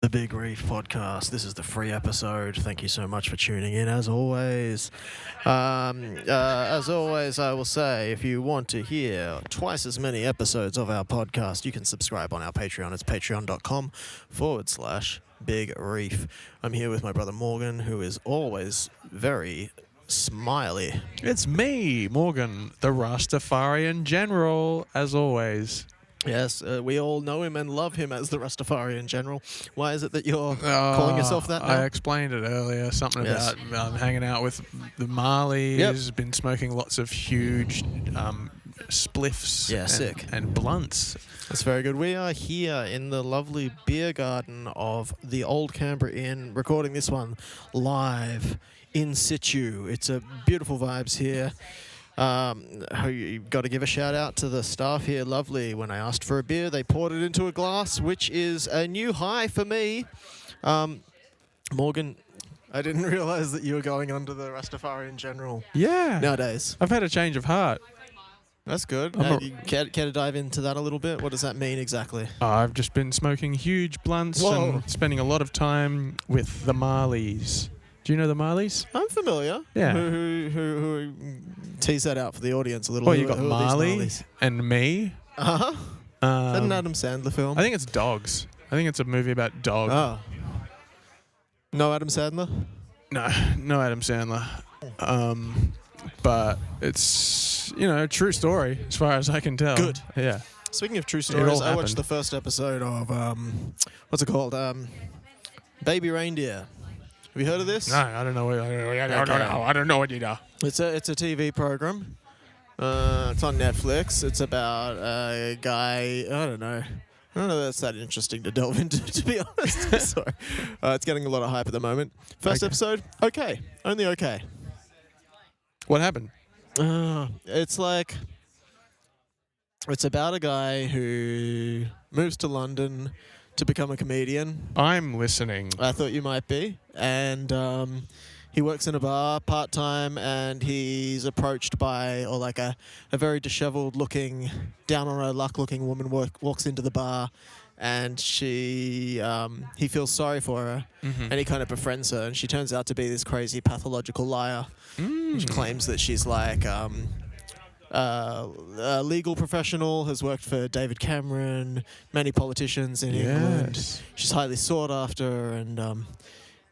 The Big Reef Podcast. This is the free episode. Thank you so much for tuning in, as always. I will say, if you want to hear twice as many episodes of our podcast, you can subscribe on our Patreon. It's patreon.com/Big Reef. I'm here with my brother Morgan, who is always very smiley. It's me, Morgan, the Rastafarian General, as always. Yes, we all know him and love him as the Rastafarian General. Why is it that you're calling yourself that now? I explained it earlier, something about hanging out with the Marleys, been smoking lots of huge spliffs and blunts. That's very good. We are here in the lovely beer garden of the Old Canberra Inn, recording this one live in situ. It's a beautiful vibes here. You've got to give a shout out to the staff here. Lovely. When I asked for a beer, they poured it into a glass, which is a new high for me. Morgan, I didn't realize that you were going under the Rastafarian General. Yeah. Nowadays. I've had a change of heart. That's good. You care to dive into that a little bit? What does that mean exactly? I've just been smoking huge blunts and spending a lot of time with the Marleys. Do you know the Marleys? I'm familiar. Yeah. Who tease that out for the audience a little Well, bit? you got Marley and me. Uh-huh. Is that an Adam Sandler film? I think it's dogs. I think it's a movie about dogs. Oh. No Adam Sandler? No Adam Sandler. But it's, a true story as far as I can tell. Good. Yeah. Speaking of true stories, I watched the first episode of, what's it called? Baby Reindeer. Have you heard of this? No, I don't know. I don't know what you do. It's a TV program. It's on Netflix. It's about a guy. I don't know if that's that interesting to delve into, to be honest. Sorry. It's getting a lot of hype at the moment. First episode, okay. Only okay. What happened? It's about a guy who moves to London to become a comedian. I'm listening. I thought you might be. And he works in a bar part-time, and he's approached by, a very disheveled looking, down on her luck looking woman walks into the bar, and he feels sorry for her, and he kind of befriends her, and she turns out to be this crazy pathological liar. She claims that she's a legal professional, has worked for David Cameron, many politicians in England. She's highly sought after, and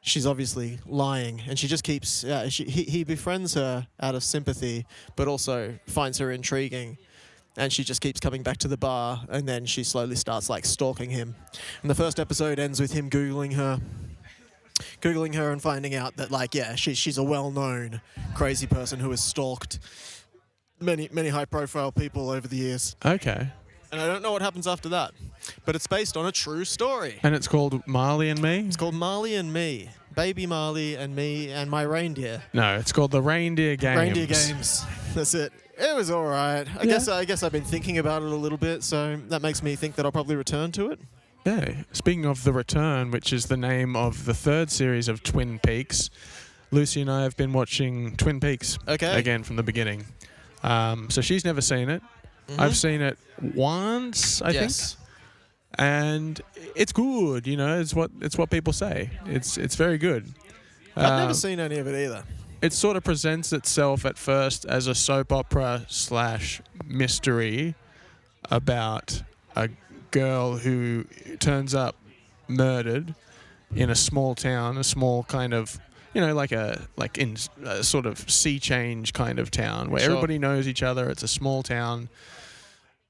she's obviously lying. And she just keeps... he befriends her out of sympathy, but also finds her intriguing. And she just keeps coming back to the bar, and then she slowly starts, stalking him. And the first episode ends with him Googling her and finding out that, she's a well-known crazy person who has stalked many high-profile people over the years. Okay. And I don't know what happens after that. But it's based on a true story. And it's called Marley and Me? It's called Marley and Me. Baby Marley and me and my reindeer. No, it's called the Reindeer Games. Reindeer Games. That's it. It was all right. I guess I've been thinking about it a little bit, so that makes me think that I'll probably return to it. Yeah. Speaking of The Return, which is the name of the third series of Twin Peaks, Lucy and I have been watching Twin Peaks again from the beginning. So she's never seen it. Mm-hmm. I've seen it once, I think. And it's good, it's what people say. It's very good. I've never seen any of it either. It sort of presents itself at first as a soap opera / mystery about a girl who turns up murdered in a small town, a small kind of in a sort of sea change kind of town where everybody knows each other. It's a small town.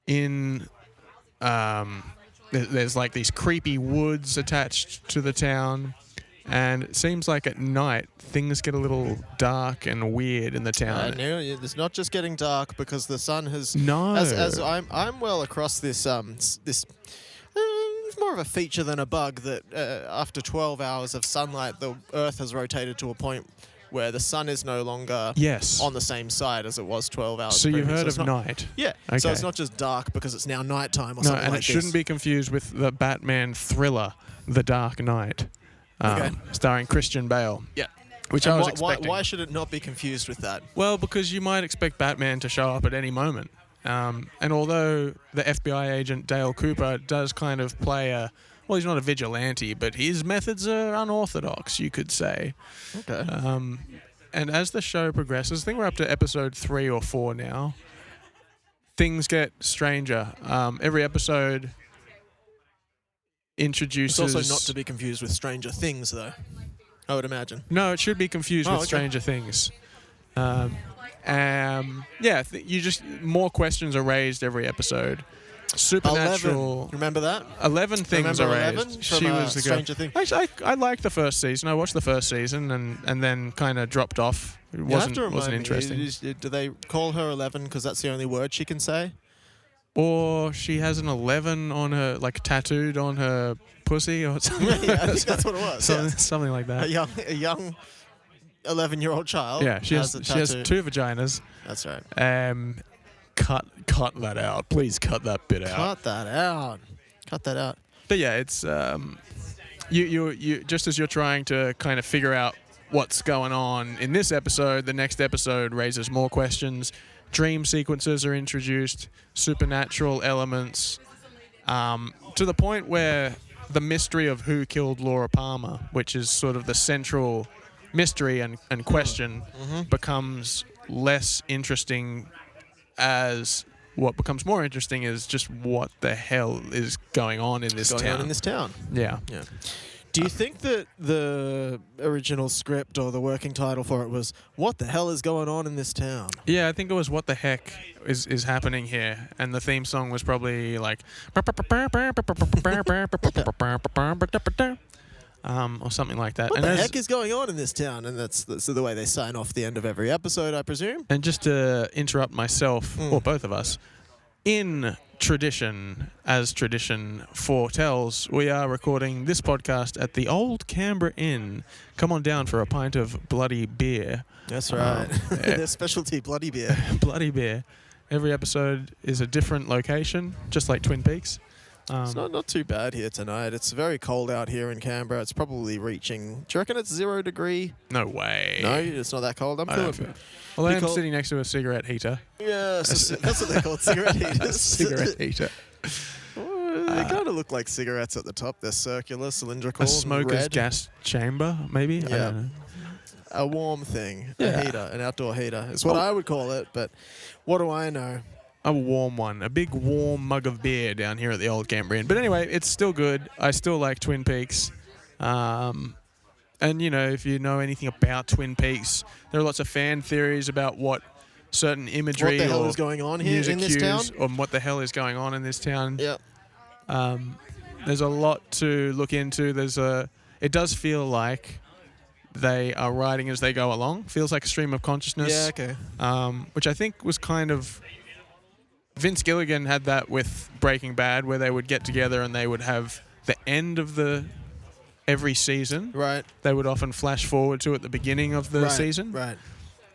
There's these creepy woods attached to the town, and it seems like at night things get a little dark and weird in the town. It's not just getting dark because the sun has. No. As I'm well across this this. It's more of a feature than a bug that after 12 hours of sunlight, the Earth has rotated to a point where the sun is no longer on the same side as it was 12 hours So previous. you've heard of night? Yeah. Okay. So it's not just dark because it's now nighttime or something like this. No, and it shouldn't be confused with the Batman thriller, The Dark Knight, starring Christian Bale. Yeah. Which I was expecting. Why should it not be confused with that? Well, because you might expect Batman to show up at any moment. And although the FBI agent Dale Cooper does kind of play well, he's not a vigilante, but his methods are unorthodox, you could say. Okay. And as the show progresses, I think we're up to episode 3 or 4 now, things get stranger. Every episode introduces... It's also not to be confused with Stranger Things, though, I would imagine. No, it should be confused with Stranger Things. More questions are raised every episode. Supernatural. 11. Remember that? 11 things are raised. 11 She from, was the girl. Stranger Things. Actually, I liked the first season. I watched the first season and then kind of dropped off. It wasn't interesting. Do they call her 11 because that's the only word she can say? Or she has an 11 on her, like tattooed on her pussy or something. Yeah, I think that's what it was. Something like that. A young 11-year-old child. Yeah, she has 2 vaginas. That's right. Cut that out. Please cut that bit out. Cut that out. But yeah, it's you just as you're trying to kind of figure out what's going on in this episode, the next episode raises more questions. Dream sequences are introduced, supernatural elements, to the point where the mystery of who killed Laura Palmer, which is sort of the central mystery and question, becomes less interesting, as what becomes more interesting is just what the hell is going on in this town. Yeah. Do you think that the original script or the working title for it was "What the hell is going on in this town"? Yeah, I think it was "What the heck is happening here," and the theme song was probably like or something like that. What the heck is going on in this town? And that's the way they sign off the end of every episode, I presume. And just to interrupt myself, or both of us, in tradition, as tradition foretells, we are recording this podcast at the Old Canberra Inn. Come on down for a pint of bloody beer. That's right. Their specialty, bloody beer. Bloody beer. Every episode is a different location, just like Twin Peaks. It's not too bad here tonight. It's very cold out here in Canberra. It's probably reaching... Do you reckon it's 0 degree? No way. No, it's not that cold. I'm feeling... Well, I'm sitting next to a cigarette heater. Yeah, that's what they're called, cigarette heaters. Cigarette heater. They kind of look like cigarettes at the top. They're circular, cylindrical, a smoker's red. gas chamber, maybe? Yeah. I don't know. A warm thing. Yeah. A heater. An outdoor heater. Is what I would call it, but what do I know? A warm one. A big warm mug of beer down here at the Old Canberra Inn. But anyway, it's still good. I still like Twin Peaks. And, you know, if you know anything about Twin Peaks, there are lots of fan theories about what certain imagery what the hell is going on here in this town? Or what the hell is going on in this town. Yeah. There's a lot to look into. It does feel like they are writing as they go along. Feels like a stream of consciousness. Yeah, okay. Which I think was kind of... Vince Gilligan had that with Breaking Bad, where they would get together and they would have the end of every season. Right. They would often flash forward to at the beginning of the season. Right.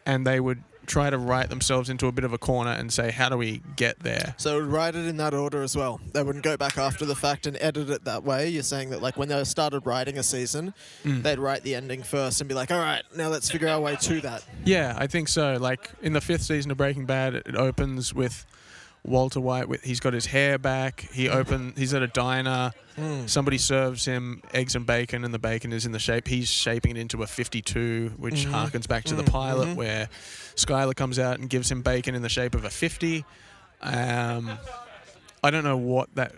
And they would try to write themselves into a bit of a corner and say, how do we get there? So they would write it in that order as well. They wouldn't go back after the fact and edit it that way. You're saying that like when they started writing a season, they'd write the ending first and be like, all right, now let's figure our way to that. Yeah, I think so. Like in the 5th season of Breaking Bad, it opens with Walter White, he's got his hair back. He's at a diner. Somebody serves him eggs and bacon, and the bacon is in the shape. He's shaping it into a 52, which harkens back to the pilot, where Skylar comes out and gives him bacon in the shape of a 50. I don't know what that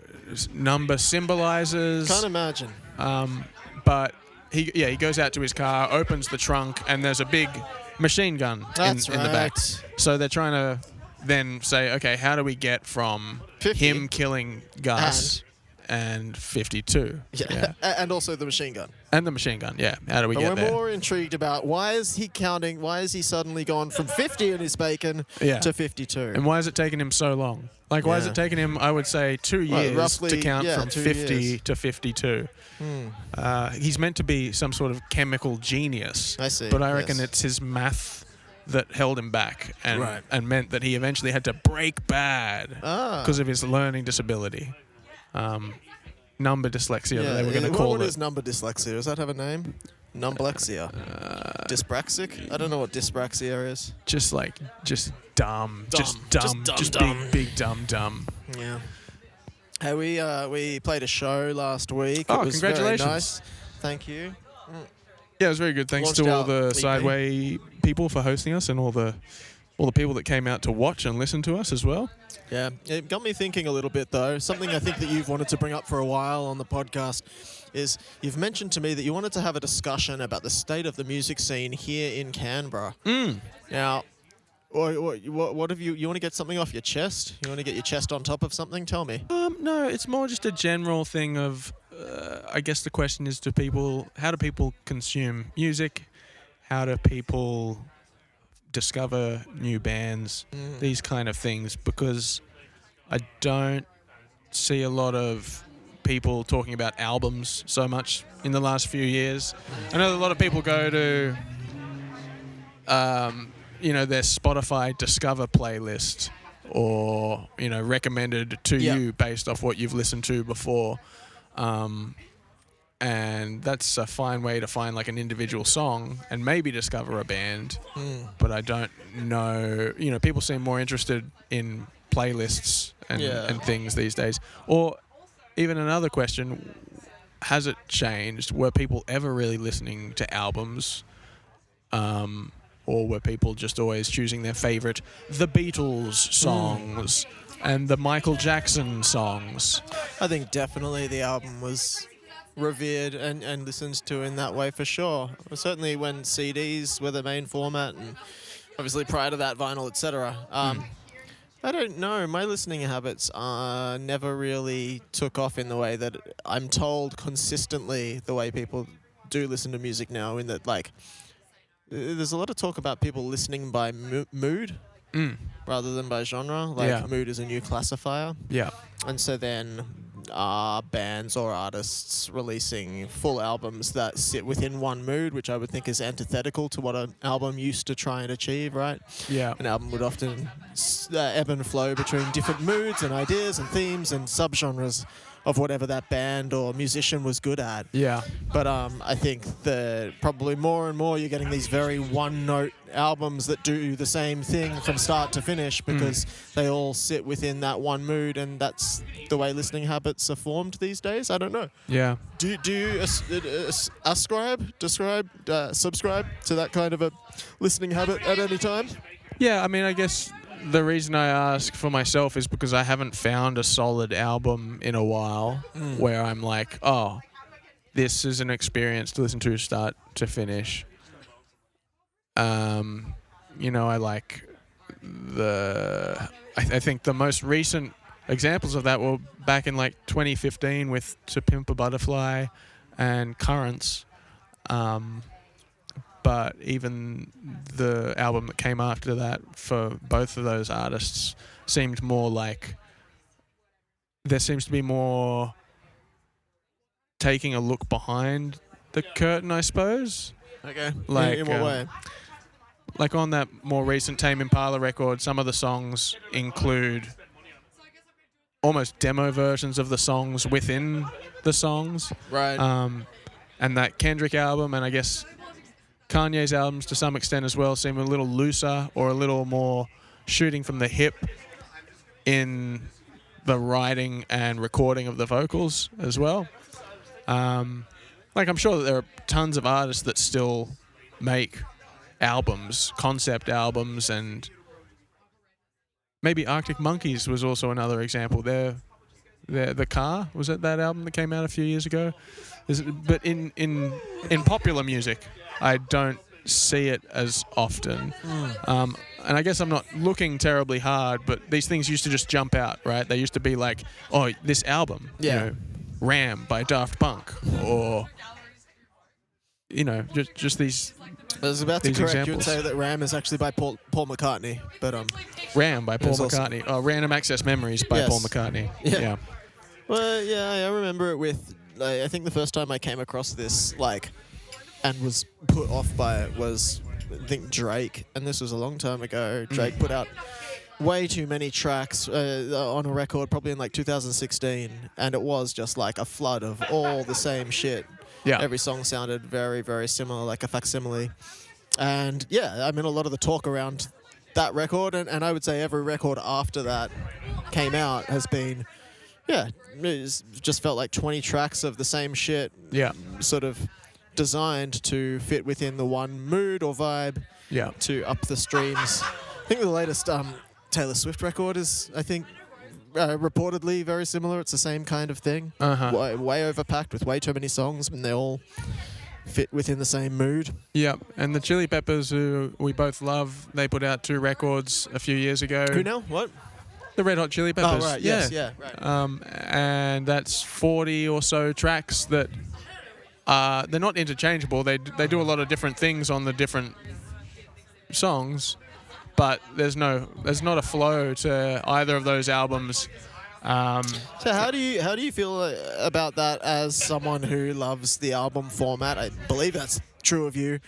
number symbolizes. Can't imagine. But he goes out to his car, opens the trunk, and there's a big machine gun in the back. So they're trying to then say, okay, how do we get from 50 him killing Gus and 52? Yeah. And also the machine gun. And the machine gun, yeah. How do we get there? We're more intrigued about why is he suddenly gone from 50 in his bacon to 52? And why is it taking him so long? Like, why is it taking him, I would say, 2 years roughly, to count from 50 years. to 52? He's meant to be some sort of chemical genius. I see. But I reckon it's his math that held him back and meant that he eventually had to break bad because of his learning disability. Number dyslexia, they were going to call it. What is number dyslexia? Does that have a name? Numblexia. Dyspraxic? I don't know what dyspraxia is. Just dumb. Just dumb. big dumb. Yeah. Hey, we played a show last week. Oh, it was congratulations. Very nice. Thank you. Yeah, it was very good. Thanks Launched to all out the EP. Sideway people for hosting us, and all the people that came out to watch and listen to us as well. Yeah, it got me thinking a little bit, though. Something I think that you've wanted to bring up for a while on the podcast is you've mentioned to me that you wanted to have a discussion about the state of the music scene here in Canberra. Now, what have you want to get something off your chest? You want to get your chest on top of something? Tell me. No, it's more just a general thing of, I guess the question is how do people consume music? How do people discover new bands? These kind of things, because I don't see a lot of people talking about albums so much in the last few years. I know a lot of people go to their Spotify Discover playlist, or recommended to you based off what you've listened to before, and that's a fine way to find like an individual song and maybe discover a band. But I don't know, people seem more interested in playlists and things these days. Or even another question, has it changed? Were people ever really listening to albums? Or were people just always choosing their favourite The Beatles songs and the Michael Jackson songs? I think definitely the album was revered and listened to in that way for sure. Certainly when CDs were the main format, and obviously prior to that vinyl, etc. I don't know. My listening habits never really took off in the way that I'm told consistently the way people do listen to music now, in that like there's a lot of talk about people listening by mood rather than by genre. Like mood is a new classifier. Yeah. And so then bands or artists releasing full albums that sit within one mood, which I would think is antithetical to what an album used to try and achieve, right? Yeah. An album would often ebb and flow between different moods and ideas and themes and subgenres of whatever that band or musician was good at. Yeah. But I think that probably more and more you're getting these very one-note albums that do the same thing from start to finish, because they all sit within that one mood, and that's the way listening habits are formed these days. I don't know. Yeah. Do you subscribe to that kind of a listening habit at any time? Yeah, I mean, I guess the reason I ask for myself is because I haven't found a solid album in a while where I'm like, oh, this is an experience to listen to start to finish. I like I think the most recent examples of that were back in like 2015 with To Pimp a Butterfly and Currents. But even the album that came after that for both of those artists seemed more like there seems to be more taking a look behind the curtain, I suppose. Okay. Like, in what way? Like on that more recent Tame Impala record, some of the songs include almost demo versions of the songs within the songs. Right. And that Kendrick album, and I guess Kanye's albums to some extent as well, seem a little looser or a little more shooting from the hip in the writing and recording of the vocals as well. Like I'm sure that there are tons of artists that still make albums, concept albums, and maybe Arctic Monkeys was also another example. The Car, was it that album that came out a few years ago? But in popular music, I don't see it as often. And I guess I'm not looking terribly hard, but these things used to just jump out, right? They used to be like, oh, this album, Ram by Daft Punk, or, just these I was about to correct you and examples. say that Ram is actually by Paul McCartney, but Ram by Paul There's McCartney. Oh, Random Access Memories by Yes. Paul McCartney. Yeah. Well, yeah, I remember it with. I think the first time I came across this, and was put off by it was, I think, Drake, and this was a long time ago. Drake put out way too many tracks on a record, probably in 2016, and it was just like a flood of all the same shit. Yeah. Every song sounded very, very similar, like a facsimile. And yeah, I mean, a lot of the talk around that record, and I would say every record after that came out, has been, Yeah, just felt like 20 tracks of the same shit. Yeah. Sort of designed to fit within the one mood or vibe. Yeah. To up the streams. I think the latest Taylor Swift record is, I think, reportedly very similar. It's the same kind of thing. Way overpacked with way too many songs, and they all fit within the same mood. Yep. And the Chili Peppers, who we both love, they put out 2 records a few years ago. Who now? What? The Red Hot Chili Peppers. Oh, right. Yes, yeah, right. And that's 40 or so tracks that they're not interchangeable. They do a lot of different things on the different songs, but there's not a flow to either of those albums. So how do you feel about that as someone who loves the album format? I believe that's true of you.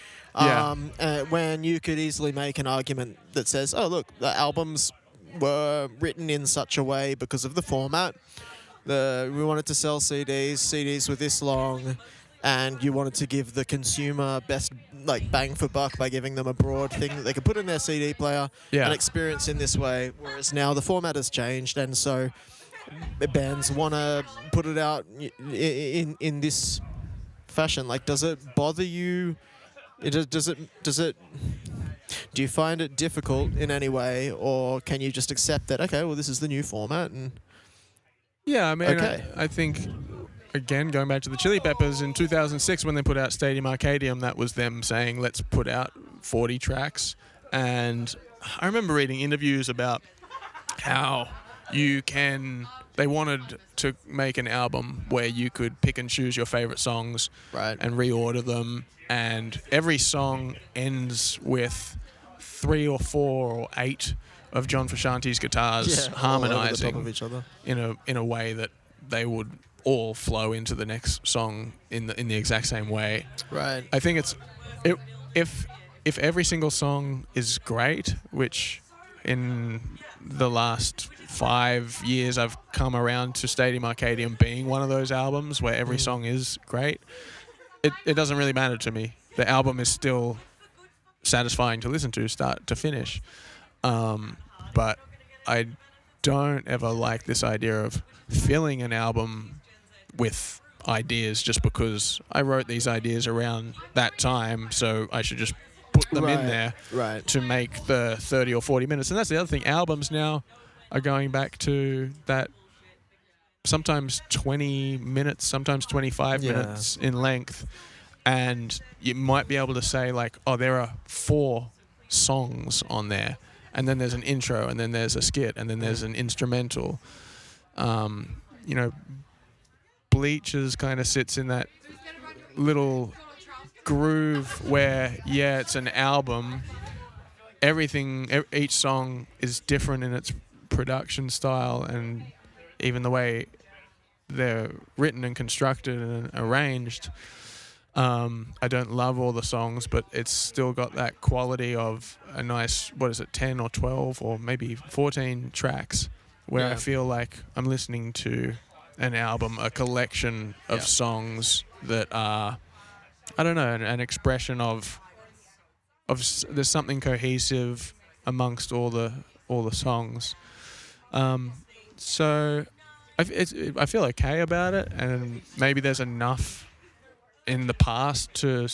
When you could easily make an argument that says, oh, look, the albums were written in such a way because of the format. We wanted to sell CDs. CDs were this long, and you wanted to give the consumer best bang for buck by giving them a broad thing that they could put in their CD player and experience in this way. Whereas now the format has changed, and so bands want to put it out in this fashion. Like, does it bother you? Does it? Do you find it difficult in any way, or can you just accept that? Okay, well, this is the new format, and yeah, I mean, okay. I think. Again, going back to the Chili Peppers, in 2006 when they put out Stadium Arcadium, that was them saying, let's put out 40 tracks. And I remember reading interviews about how they wanted to make an album where you could pick and choose your favorite songs and reorder them. And every song ends with 3 or 4 or 8 of John Frusciante's guitars harmonizing all over the top of each other in a way that they would all flow into the next song in the exact same way. Right. I think if every single song is great, which in the last 5 years I've come around to Stadium Arcadium being one of those albums where every song is great, it doesn't really matter to me. The album is still satisfying to listen to start to finish. But I don't ever like this idea of filling an album with ideas just because I wrote these ideas around that time, so I should just put them in there to make the 30 or 40 minutes. And that's the other thing. Albums now are going back to that sometimes 20 minutes, sometimes 25 minutes in length. And you might be able to say, like, oh, there are 4 songs on there. And then there's an intro, and then there's a skit, and then there's an instrumental. Bleachers kind of sits in that little groove where, it's an album. Each song is different in its production style and even the way they're written and constructed and arranged. I don't love all the songs, but it's still got that quality of a nice, 10 or 12 or maybe 14 tracks where I feel like I'm listening to an album, a collection of songs that are, I don't know, an expression of there's something cohesive amongst all the songs. So I feel okay about it, and maybe there's enough in the past to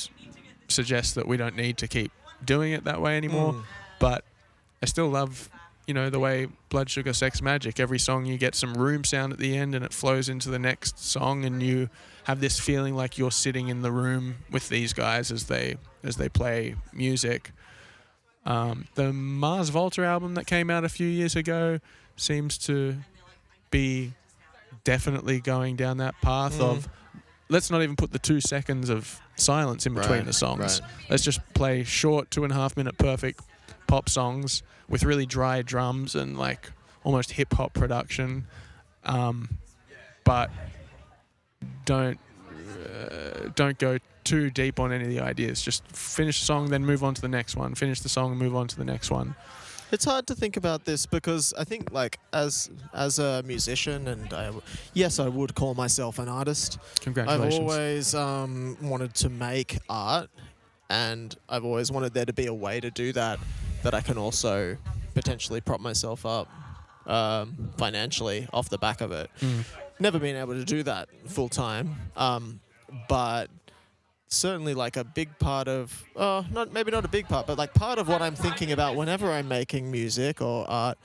suggest that we don't need to keep doing it that way anymore. But I still love, the way Blood Sugar Sex Magic, every song you get some room sound at the end and it flows into the next song, and you have this feeling like you're sitting in the room with these guys as they play music. The Mars Volta album that came out a few years ago seems to be definitely going down that path of, let's not even put the 2 seconds of silence in between the songs. Let's just play short 2.5 minute perfect pop songs with really dry drums and like almost hip hop production. But don't go too deep on any of the ideas. Just finish the song, then move on to the next one. Finish the song and move on to the next one. It's hard to think about this because I think, like, as a musician, and I would call myself an artist. Congratulations. I've always wanted to make art, and I've always wanted there to be a way to do that I can also potentially prop myself up financially off the back of it. Mm. Never been able to do that full time, but certainly like a big part of, maybe not a big part, but like part of what I'm thinking about whenever I'm making music or art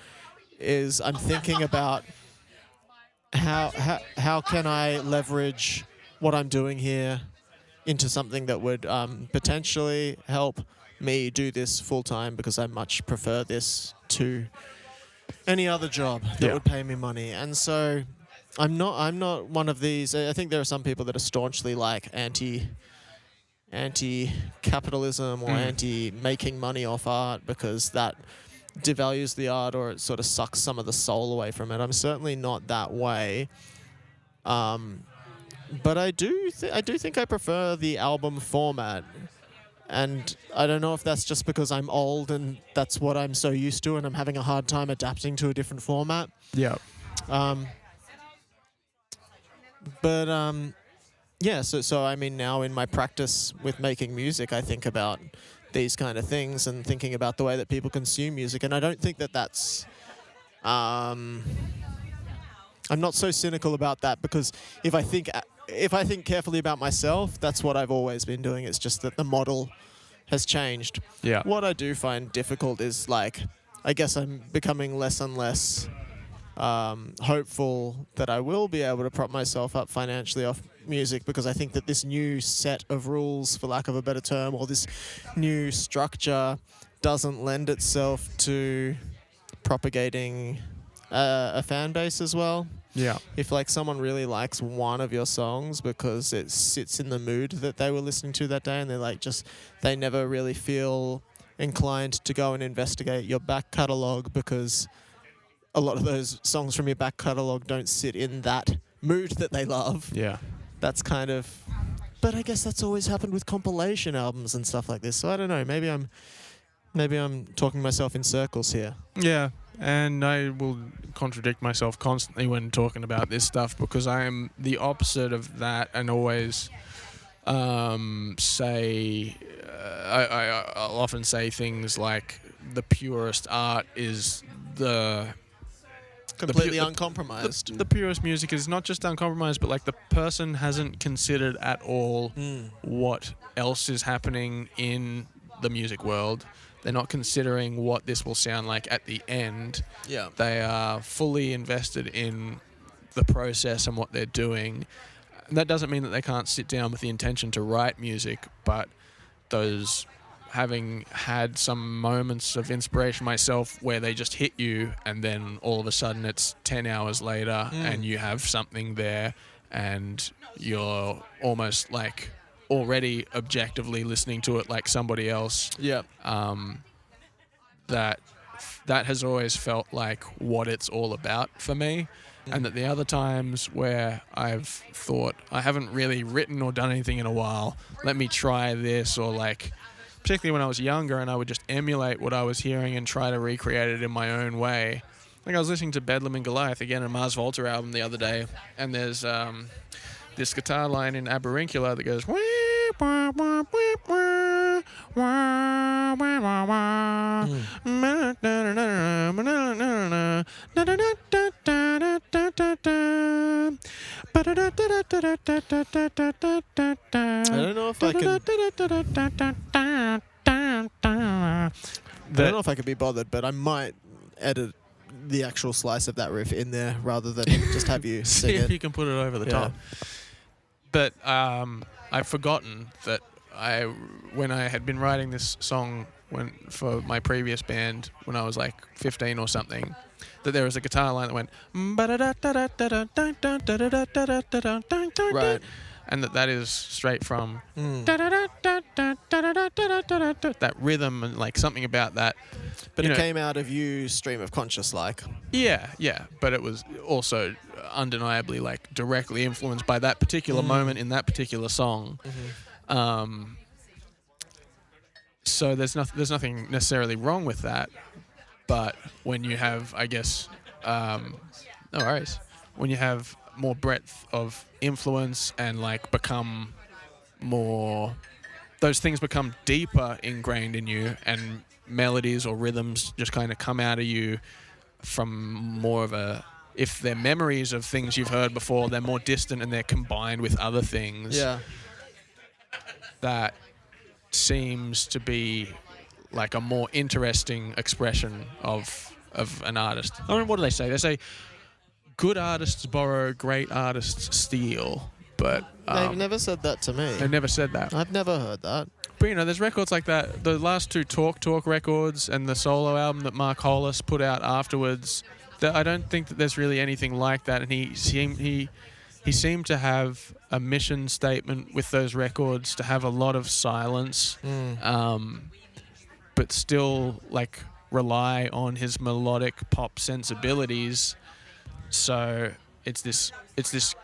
is I'm thinking about how can I leverage what I'm doing here into something that would potentially help me do this full time, because I much prefer this to any other job that would pay me money. And so I'm not one of these. I think there are some people that are staunchly like anti-capitalism or anti-making money off art because that devalues the art or it sort of sucks some of the soul away from it. I'm certainly not that way. But I do think I prefer the album format. And I don't know if that's just because I'm old and that's what I'm so used to and I'm having a hard time adapting to a different format. Yeah. So I mean, now in my practice with making music, I think about these kind of things and thinking about the way that people consume music. And I don't think that that's... I'm not so cynical about that, because if I think carefully about myself, that's what I've always been doing. It's just that the model has changed. Yeah. What I do find difficult is, like, I guess I'm becoming less and less hopeful that I will be able to prop myself up financially off music, because I think that this new set of rules, for lack of a better term, or this new structure doesn't lend itself to propagating a fan base as well. Yeah. If like someone really likes one of your songs because it sits in the mood that they were listening to that day, and they're like they never really feel inclined to go and investigate your back catalogue, because a lot of those songs from your back catalogue don't sit in that mood that they love. Yeah. That's kind of... But I guess that's always happened with compilation albums and stuff like this. So I don't know. Maybe I'm talking myself in circles here. Yeah. And I will contradict myself constantly when talking about this stuff, because I am the opposite of that, and always say... I'll often say things like the purest art is completely uncompromised. The purest music is not just uncompromised, but like the person hasn't considered at all what else is happening in the music world. They're not considering what this will sound like at the end. Yeah. They are fully invested in the process and what they're doing. And that doesn't mean that they can't sit down with the intention to write music, but those... having had some moments of inspiration myself where they just hit you, and then all of a sudden it's 10 hours later and you have something there, and you're almost like already objectively listening to it like somebody else. Yeah. That has always felt like what it's all about for me. And that the other times where I've thought, I haven't really written or done anything in a while, let me try this, or like... particularly when I was younger, and I would just emulate what I was hearing and try to recreate it in my own way. Like I was listening to Bedlam and Goliath again, a Mars Volta album the other day, and there's this guitar line in Aberrincula that goes... I don't know if I can... I don't know if I could be bothered, but I might edit the actual slice of that riff in there rather than just have you see sing if it. you can put it over the top. But I've forgotten that when I had been writing this song for my previous band when I was like 15 or something, that there was a guitar line that went Right. and that is straight from that rhythm, and like something about that. But it came out of you stream of conscious, like. Yeah, but it was also undeniably like directly influenced by that particular moment in that particular song. So there's nothing necessarily wrong with that, but when you have, I guess, no worries, when you have more breadth of influence and like become more, those things become deeper ingrained in you, and melodies or rhythms just kind of come out of you from more of a, if they're memories of things you've heard before, they're more distant and they're combined with other things. Yeah. That seems to be like a more interesting expression of an artist. I don't know, what do they say? They say good artists borrow, great artists steal. But They've never said that to me. They've never said that. I've never heard that. But, you know, there's records like that. The last two Talk records and the solo album that Mark Hollis put out afterwards, I don't think that there's really anything like that. And he seemed to have a mission statement with those records to have a lot of silence, but still, like, rely on his melodic pop sensibilities. So it's this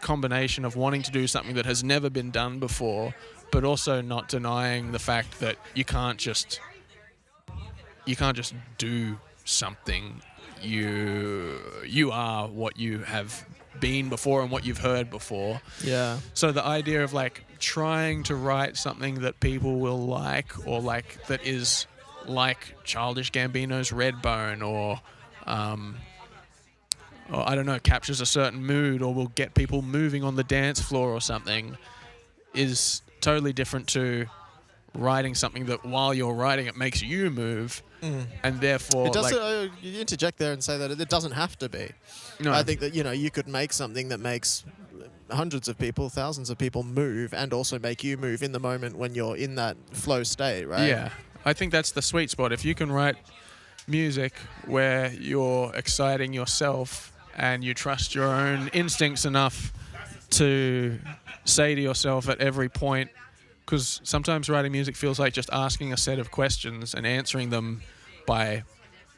combination of wanting to do something that has never been done before, but also not denying the fact that you can't just do something. You are what you have been before and what you've heard before. Yeah. So the idea of like trying to write something that people will like, or like that is like Childish Gambino's Redbone, or I don't know, captures a certain mood or will get people moving on the dance floor or something, is totally different to writing something that while you're writing it makes you move, and therefore... It doesn't, you interject there and say that it doesn't have to be. No. I think that, you know, you could make something that makes hundreds of people, thousands of people move, and also make you move in the moment when you're in that flow state, right? Yeah. I think that's the sweet spot. If you can write music where you're exciting yourself and you trust your own instincts enough to say to yourself at every point, because sometimes writing music feels like just asking a set of questions and answering them by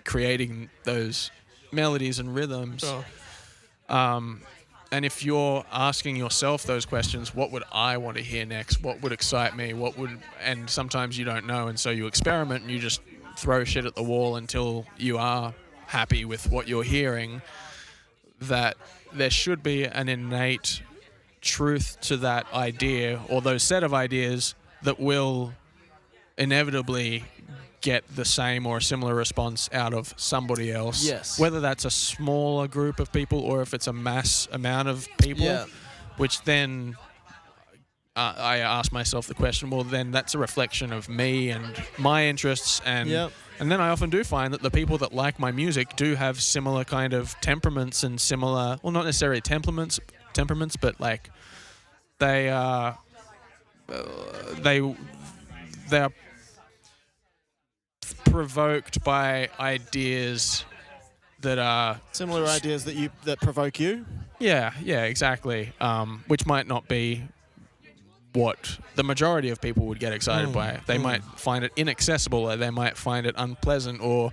creating those melodies and rhythms. Sure. And if you're asking yourself those questions, what would I want to hear next? What would excite me? And sometimes you don't know, and so you experiment and you just throw shit at the wall until you are happy with what you're hearing. That there should be an innate truth to that idea, or those set of ideas, that will inevitably get the same or a similar response out of somebody else. Yes. Whether that's a smaller group of people or if it's a mass amount of people, Yeah. which then I ask myself the question, well, then that's a reflection of me and my interests. And and then I often do find that the people that like my music do have similar kind of temperaments and similar, well, not necessarily temperaments, but like they are provoked by ideas that are Similar ideas that provoke you? yeah, exactly, which might not be what the majority of people would get excited by. They might find it inaccessible, or they might find it unpleasant or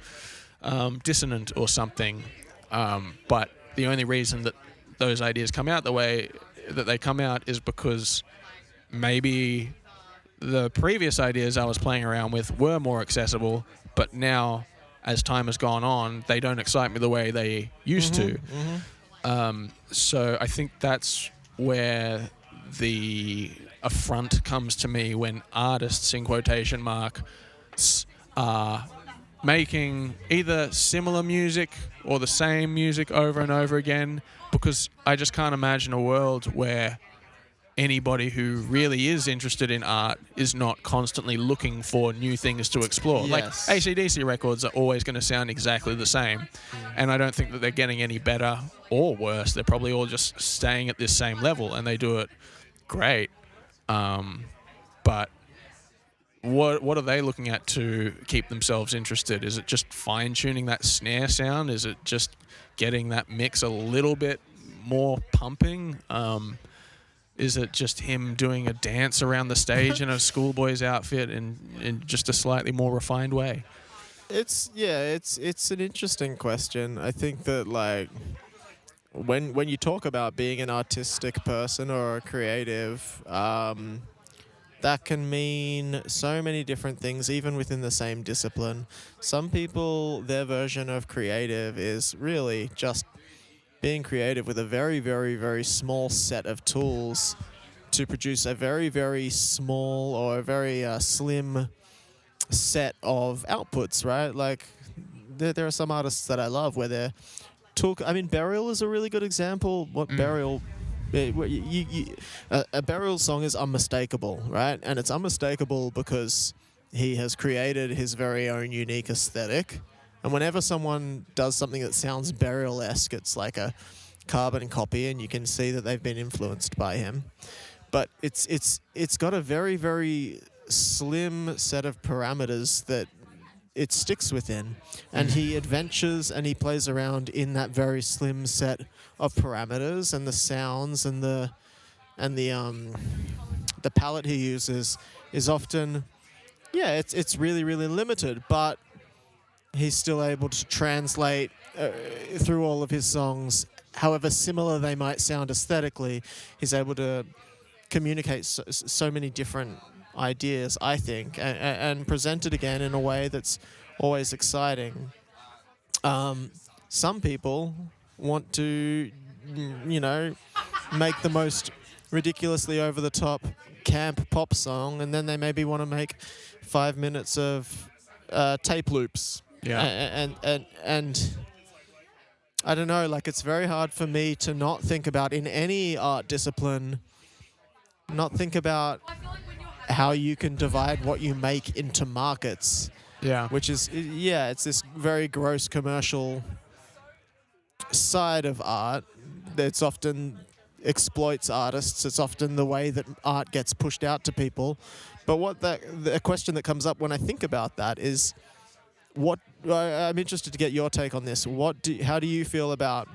dissonant or something, but the only reason that those ideas come out the way that they come out is because maybe the previous ideas I was playing around with were more accessible, but now, as time has gone on, they don't excite me the way they used to. So I think that's where the affront comes to me when artists, in quotation marks, are making either similar music or the same music over and over again, because I just can't imagine a world where anybody who really is interested in art is not constantly looking for new things to explore. Yes. Like AC/DC records are always going to sound exactly the same, and I don't think that they're getting any better or worse. They're probably all just staying at this same level, and they do it great. But what are they looking at to keep themselves interested? Is it just fine-tuning that snare sound? Is it just getting that mix a little bit more pumping? Is it just him doing a dance around the stage in a schoolboy's outfit in just a slightly more refined way? It's an interesting question. I think that, like, when you talk about being an artistic person or a creative, that can mean so many different things, even within the same discipline. Some people, their version of creative is really just being creative with a very, very, very small set of tools to produce a very, very small or a very slim set of outputs, right? Like, there are some artists that I love where they're I mean, Burial is a really good example. What Burial... a Burial song is unmistakable, right? And it's unmistakable because he has created his very own unique aesthetic. And whenever someone does something that sounds Burial-esque, it's like a carbon copy, and you can see that they've been influenced by him. But it's got a very, very slim set of parameters that it sticks within, and he adventures and he plays around in that very slim set of parameters, and the sounds and the palette he uses is often, it's really, really limited, but he's still able to translate through all of his songs, however similar they might sound aesthetically. He's able to communicate so many different ideas, I think, and present it again in a way that's always exciting. Some people want to, make the most ridiculously over-the-top camp pop song, and then they maybe want to make 5 minutes of tape loops. Yeah. And I don't know, like, it's very hard for me to not think about, in any art discipline, not think about how you can divide what you make into markets. Yeah. Which is, it's this very gross commercial side of art that's often exploits artists. It's often the way that art gets pushed out to people. But the question that comes up when I think about that is, I'm interested to get your take on this. How do you feel about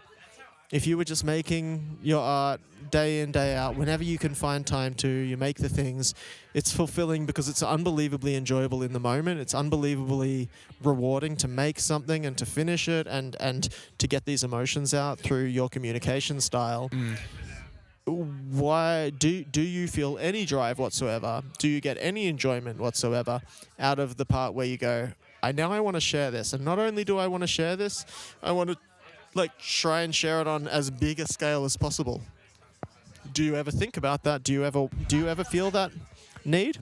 if you were just making your art day in, day out, whenever you can find time to, you make the things, it's fulfilling because it's unbelievably enjoyable in the moment. It's unbelievably rewarding to make something and to finish it and to get these emotions out through your communication style. Why do you feel any drive whatsoever? Do you get any enjoyment whatsoever out of the part where you go, I want to share this, and not only do I want to share this, I want to try and share it on as big a scale as possible? Do you ever think about that? Do you ever feel that need?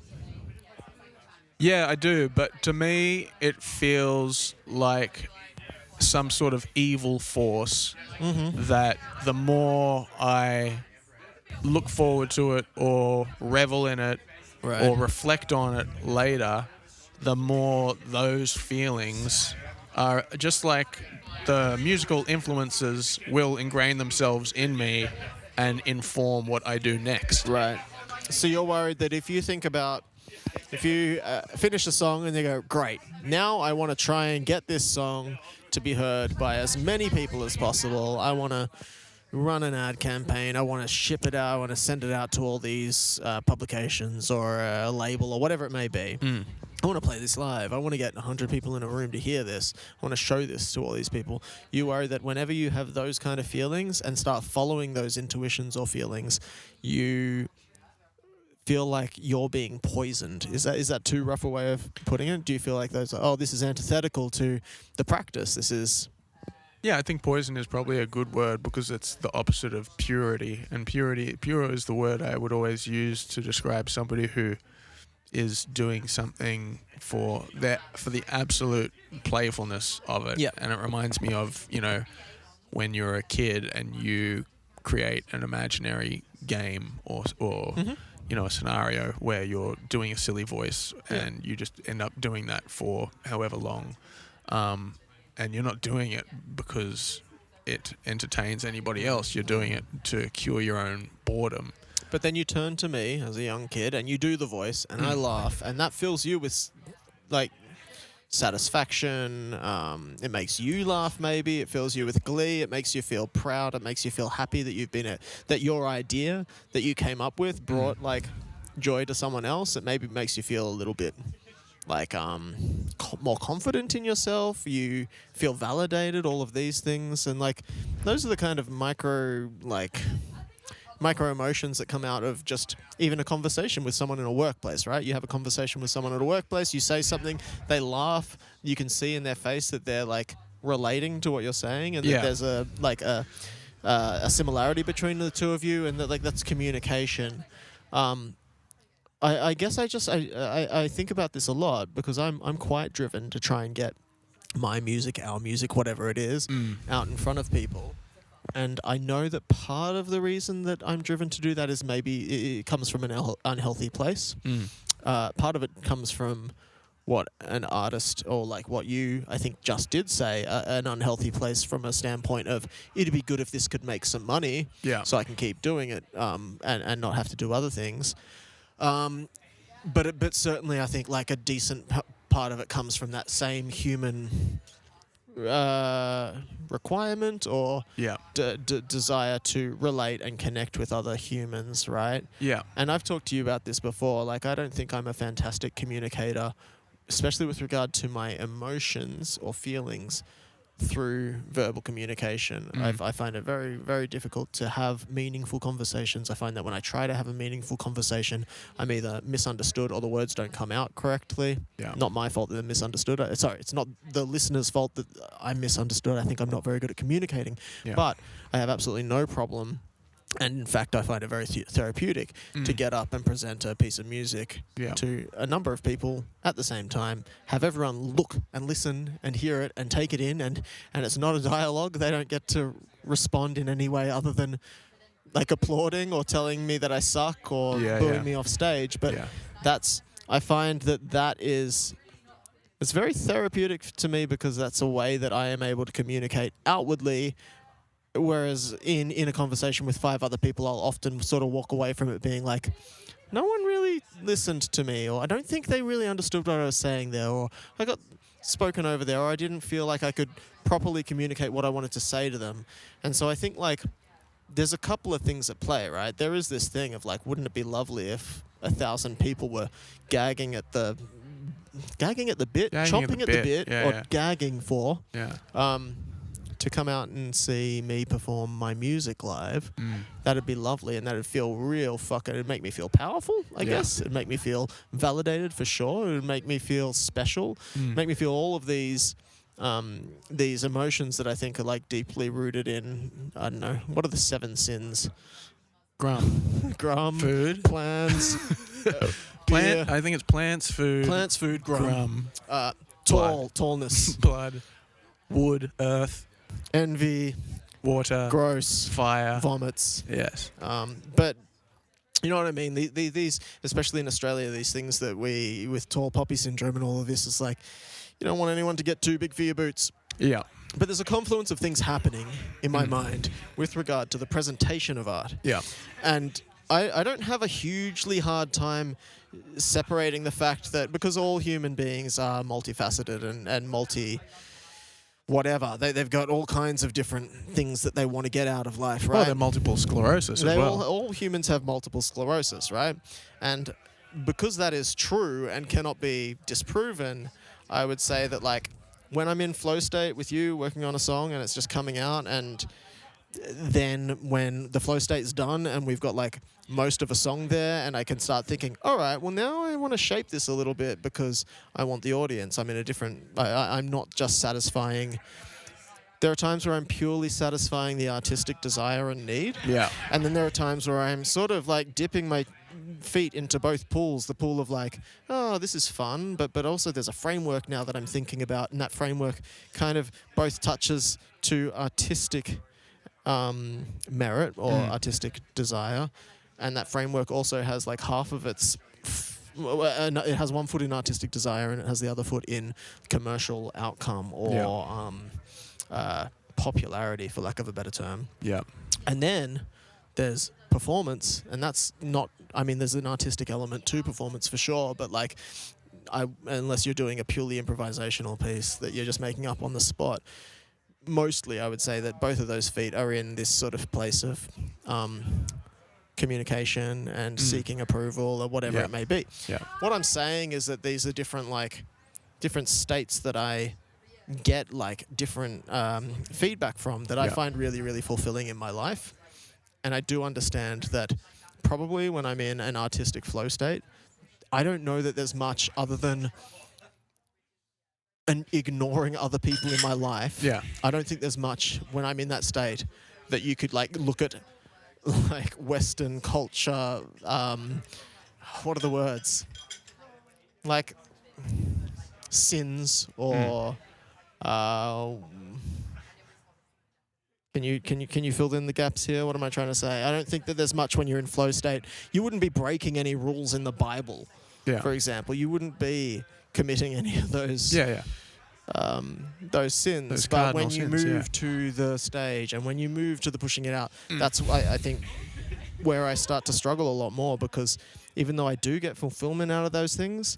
Yeah, I do, but to me it feels like some sort of evil force that the more I look forward to it or revel in it or reflect on it later, the more those feelings are just like the musical influences will ingrain themselves in me and inform what I do next. Right. So you're worried that if you finish a song and you go, great, now I want to try and get this song to be heard by as many people as possible. I want to run an ad campaign. I want to ship it out. I want to send it out to all these publications or a label or whatever it may be. I want to play this live. I want to get 100 people in a room to hear this. I want to show this to all these people. You worry that whenever you have those kind of feelings and start following those intuitions or feelings, you feel like you're being poisoned. Is that too rough a way of putting it? Do you feel like this is antithetical to the practice? This is... Yeah, I think poison is probably a good word because it's the opposite of purity. And pure is the word I would always use to describe somebody who is doing something for the absolute playfulness of it. Yeah. And it reminds me of, when you're a kid and you create an imaginary game or a scenario where you're doing a silly voice and you just end up doing that for however long. And you're not doing it because it entertains anybody else. You're doing it to cure your own boredom. But then you turn to me as a young kid and you do the voice and I laugh, and that fills you with satisfaction. It makes you laugh maybe. It fills you with glee. It makes you feel proud. It makes you feel happy that that your idea that you came up with brought joy to someone else. It maybe makes you feel a little bit more confident in yourself. You feel validated, all of these things. And those are the kind of micro emotions that come out of just even a conversation with someone in a workplace, right? You have a conversation with someone at a workplace, you say something, they laugh, you can see in their face that they're relating to what you're saying, and that there's a similarity between the two of you, and that that's communication. I guess I think about this a lot because I'm quite driven to try and get my music, our music, whatever it is, out in front of people. And I know that part of the reason that I'm driven to do that is maybe it comes from an unhealthy place. Part of it comes from what an artist, or like what you, I think, just did say, an unhealthy place from a standpoint of it'd be good if this could make some money, so I can keep doing it, and not have to do other things. But certainly I think like a decent part of it comes from that same human requirement or desire to relate and connect with other humans, right? Yeah. And I've talked to you about this before. Like, I don't think I'm a fantastic communicator, especially with regard to my emotions or feelings through verbal communication. I find it very, very difficult to have meaningful conversations. I find that when I try to have a meaningful conversation, I'm either misunderstood or the words don't come out correctly. Yeah. Not my fault that they're misunderstood. Sorry, it's not the listener's fault that I'm misunderstood. I think I'm not very good at communicating. Yeah. But I have absolutely no problem, and in fact I find it very therapeutic to get up and present a piece of music to a number of people at the same time, have everyone look and listen and hear it and take it in, and it's not a dialogue. They don't get to respond in any way other than like applauding or telling me that I suck or booing me off stage. But I find that is, it's very therapeutic to me, because that's a way that I am able to communicate outwardly. Whereas in a conversation with 5 other people, I'll often sort of walk away from it being like, no one really listened to me, or I don't think they really understood what I was saying there, or I got spoken over there, or I didn't feel like I could properly communicate what I wanted to say to them. And so I think like there's a couple of things at play, right? There is this thing of like, wouldn't it be lovely if 1,000 people were gagging at the bit, chomping at the bit, or gagging for to come out and see me perform my music live. That'd be lovely, and that'd feel real fucking, it'd make me feel powerful, I guess. It'd make me feel validated for sure. It'd make me feel special, make me feel all of these emotions that I think are like deeply rooted in, I don't know, what are the 7 sins? Grum, food, plants, plant. I think it's plants, food, grum. Tallness, blood, wood, earth, envy, water, gross, fire, vomits. Yes. But you know what I mean? These, especially in Australia, these things that we, with tall poppy syndrome and all of this, is like, you don't want anyone to get too big for your boots. Yeah. But there's a confluence of things happening in my mind with regard to the presentation of art. Yeah. And I don't have a hugely hard time separating the fact that, because all human beings are multifaceted and multi... whatever. They've got all kinds of different things that they want to get out of life, right? Well, they're multiple sclerosis as well. All humans have multiple sclerosis, right? And because that is true and cannot be disproven, I would say that, like, when I'm in flow state with you working on a song and it's just coming out, and then when the flow state's done and we've got like most of a song there, and I can start thinking, all right, well now I want to shape this a little bit because I want the audience. I'm in a different, I'm not just satisfying. There are times where I'm purely satisfying the artistic desire and need. Yeah. And then there are times where I'm sort of like dipping my feet into both pools, the pool of like, oh, this is fun, but also there's a framework now that I'm thinking about, and that framework kind of both touches to artistic merit or artistic desire, and that framework also has like half of its it has one foot in artistic desire and it has the other foot in commercial outcome or popularity, for lack of a better term. Yeah. And then there's performance, and that's not, I mean, there's an artistic element to performance for sure, but like, unless you're doing a purely improvisational piece that you're just making up on the spot, mostly I would say that both of those feet are in this sort of place of communication and seeking approval or whatever it may be. Yeah. What I'm saying is that these are different states that I get like different feedback from that I find really, really fulfilling in my life. And I do understand that probably when I'm in an artistic flow state, I don't know that there's much other than ignoring other people in my life. Yeah. I don't think there's much when I'm in that state that you could like look at like Western culture. What are the words? Like sins or Uh, Can you fill in the gaps here? What am I trying to say? I don't think that there's much when you're in flow state. You wouldn't be breaking any rules in the Bible, for example. You wouldn't be committing any of those those sins. Those but when you sins, move to the stage and when you move to the pushing it out, that's I think where I start to struggle a lot more, because even though I do get fulfillment out of those things,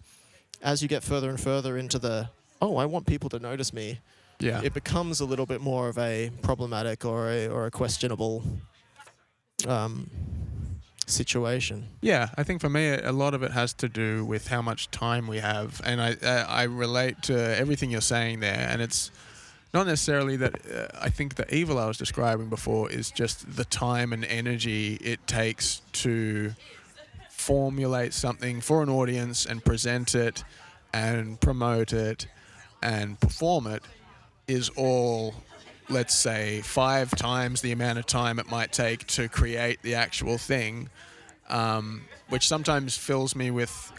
as you get further and further into the, I want people to notice me, it becomes a little bit more of a problematic or a questionable situation. Yeah, I think for me, a lot of it has to do with how much time we have, and I relate to everything you're saying there, and it's not necessarily that I think the evil I was describing before is just the time and energy it takes to formulate something for an audience and present it and promote it and perform it is all, let's say, 5 times the amount of time it might take to create the actual thing, which sometimes fills me with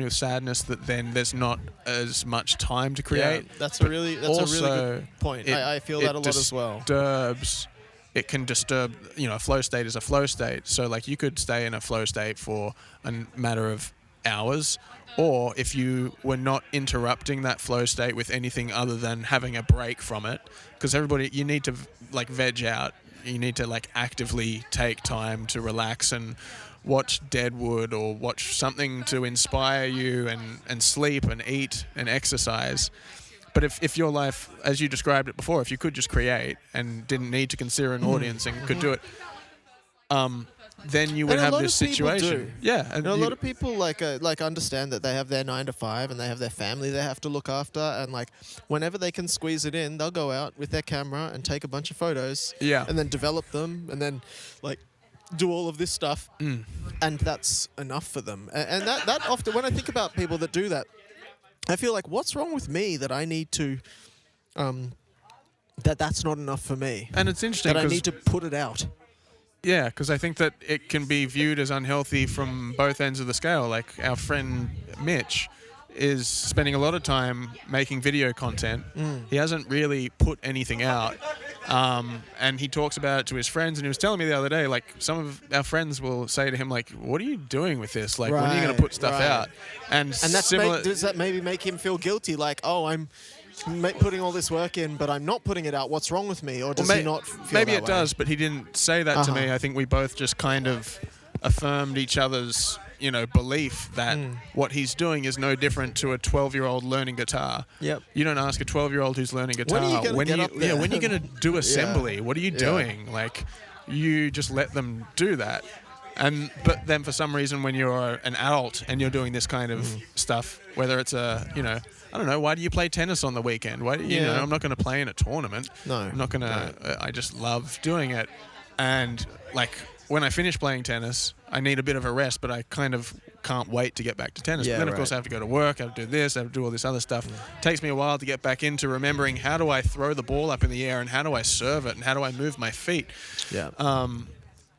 sadness that then there's not as much time to create. Yeah, that's a really good point. I feel that a lot as well. It can disturb, a flow state is a flow state. So like you could stay in a flow state for a matter of hours, or if you were not interrupting that flow state with anything other than having a break from it, because you need to like veg out. You need to like actively take time to relax and watch Deadwood or watch something to inspire you and sleep and eat and exercise. But if your life, as you described it before, if you could just create and didn't need to consider an audience and could do it, then you would have this situation. Yeah, and a lot of people like understand that they have their 9 to 5 and they have their family they have to look after, and like whenever they can squeeze it in, they'll go out with their camera and take a bunch of photos, and then develop them, and then like do all of this stuff, and that's enough for them. And that often, when I think about people that do that, I feel like, what's wrong with me that I need to, that's not enough for me. And it's interesting that I need to put it out. Yeah, because I think that it can be viewed as unhealthy from both ends of the scale. Like our friend Mitch is spending a lot of time making video content. He hasn't really put anything out. And he talks about it to his friends, and he was telling me the other day, like, some of our friends will say to him, like, what are you doing with this? Like, when are you going to put stuff out? And that's does that maybe make him feel guilty? Like, I'm putting all this work in, but I'm not putting it out. What's wrong with me? Or does he not feel maybe that it way? does, but he didn't say that to me. I think we both just kind of affirmed each other's belief that what he's doing is no different to a 12-year-old learning guitar. Yep. You don't ask a 12-year-old who's learning guitar, when are you going to do assembly? What are you doing? Like, you just let them do that. But then for some reason, when you're an adult and you're doing this kind of stuff, whether it's I don't know, why do you play tennis on the weekend? Why I'm not going to play in a tournament. No. I'm not going to, I just love doing it. And like, when I finish playing tennis, I need a bit of a rest, but I kind of can't wait to get back to tennis. But then, of course, I have to go to work, I have to do this, I have to do all this other stuff. It takes me a while to get back into remembering how do I throw the ball up in the air and how do I serve it and how do I move my feet. Yeah.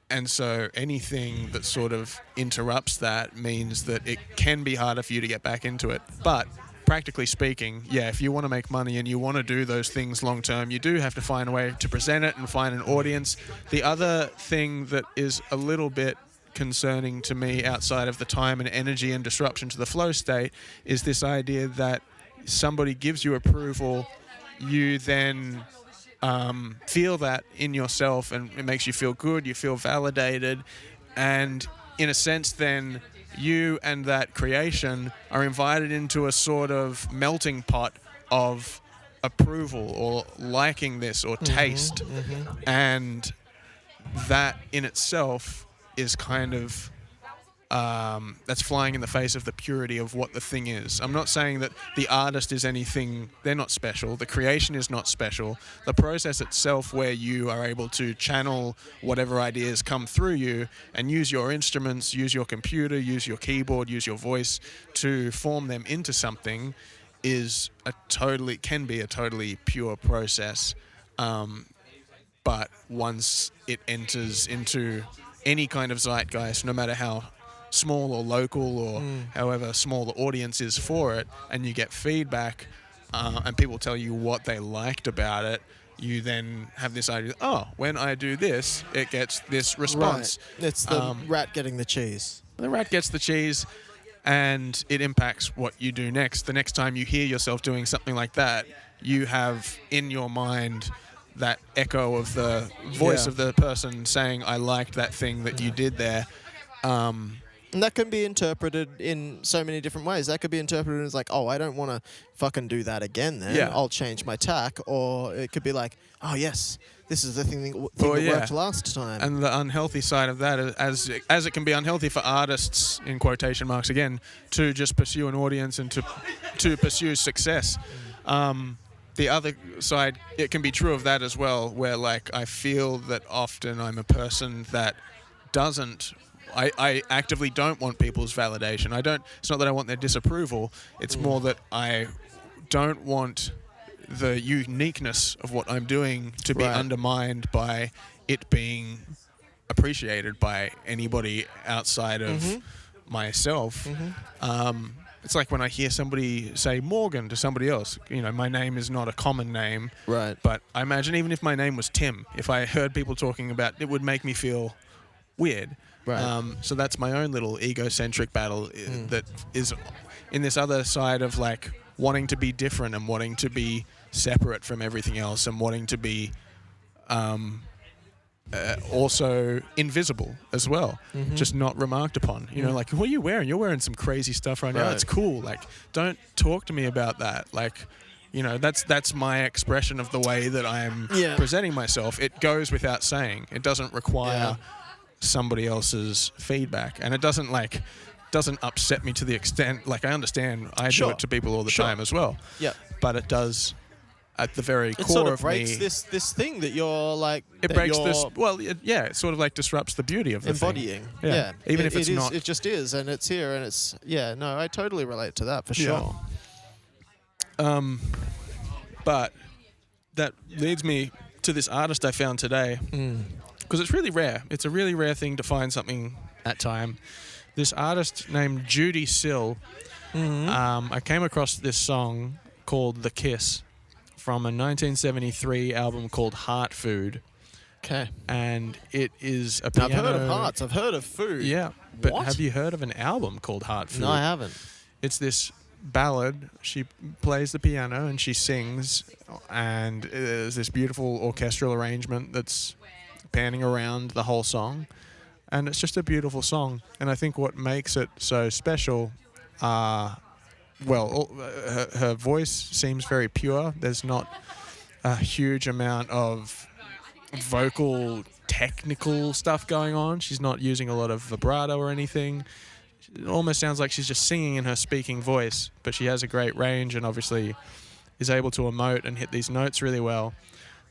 And so anything that sort of interrupts that means that it can be harder for you to get back into it. But practically speaking, if you want to make money and you want to do those things long term, you do have to find a way to present it and find an audience. The other thing that is a little bit concerning to me outside of the time and energy and disruption to the flow state is this idea that somebody gives you approval, you then feel that in yourself and it makes you feel good, you feel validated, and in a sense then you and that creation are invited into a sort of melting pot of approval or liking this or taste. And that in itself is kind of that's flying in the face of the purity of what the thing is. I'm not saying that the artist is anything, they're not special. The creation is not special. The process itself where you are able to channel whatever ideas come through you and use your instruments, use your computer, use your keyboard, use your voice to form them into something can be a totally pure process. But once it enters into any kind of zeitgeist, no matter how small or local or however small the audience is for it, and you get feedback, and people tell you what they liked about it, you then have this idea, when I do this, it gets this response. Right. It's the rat getting the cheese. The rat gets the cheese, and it impacts what you do next. The next time you hear yourself doing something like that, you have in your mind that echo of the voice of the person saying, I liked that thing that you did there. And that can be interpreted in so many different ways. That could be interpreted as like, I don't want to fucking do that again then. Yeah. I'll change my tack. Or it could be like, yes, this is the thing that worked last time. And the unhealthy side of that, as it can be unhealthy for artists, in quotation marks again, to just pursue an audience and to pursue success. The other side, it can be true of that as well, where like I feel that often I'm a person that doesn't... I actively don't want people's validation. It's not that I want their disapproval. It's more that I don't want the uniqueness of what I'm doing to be undermined by it being appreciated by anybody outside of myself. It's like when I hear somebody say Morgan to somebody else. My name is not a common name. Right. But I imagine even if my name was Tim, if I heard people talking about it, would make me feel weird. Right. So that's my own little egocentric battle that is in this other side of like wanting to be different and wanting to be separate from everything else and wanting to be also invisible as well, just not remarked upon. Like, what are you wearing? You're wearing some crazy stuff right now. It's cool. Like, don't talk to me about that. Like, that's my expression of the way that I'm presenting myself. It goes without saying. It doesn't require somebody else's feedback, and it doesn't upset me to the extent, like, I understand I do it to people all the time as well. Yeah. But it does, at the very core sort of breaks me, this thing that you're like. it breaks this. Well, it sort of like disrupts the beauty of the embodying. thing. Yeah. Even if it's not, it just is, and it's here, and it's No, I totally relate to that for sure. But that leads me to this artist I found today. Because it's really rare. It's a really rare thing to find something at time. This artist named Judy Sill, I came across this song called The Kiss from a 1973 album called Heart Food. Okay. And it is a piano... I've heard of hearts. I've heard of food. Yeah. But what? Have you heard of an album called Heart Food? No, I haven't. It's this ballad. She plays the piano and she sings, and there's this beautiful orchestral arrangement that's panning around the whole song, and it's just a beautiful song. And I think what makes it so special, her voice seems very pure. There's not a huge amount of vocal technical stuff going on. She's not using a lot of vibrato or anything. It almost sounds like she's just singing in her speaking voice, but she has a great range and obviously is able to emote and hit these notes really well.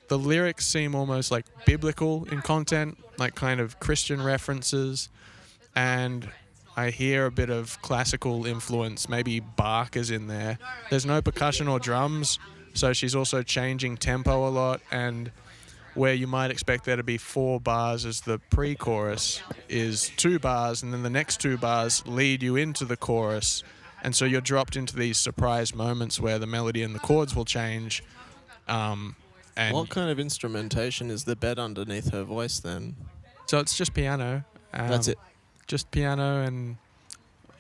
The lyrics seem almost like biblical in content, like kind of Christian references, and I hear a bit of classical influence. Maybe Bach is in there. There's no percussion or drums, so she's also changing tempo a lot, and where you might expect there to be 4 bars as the pre-chorus is 2 bars, and then the next 2 bars lead you into the chorus, and so you're dropped into these surprise moments where the melody and the chords will change. And what kind of instrumentation is the bed underneath her voice then? So it's just piano. That's it? Just piano, and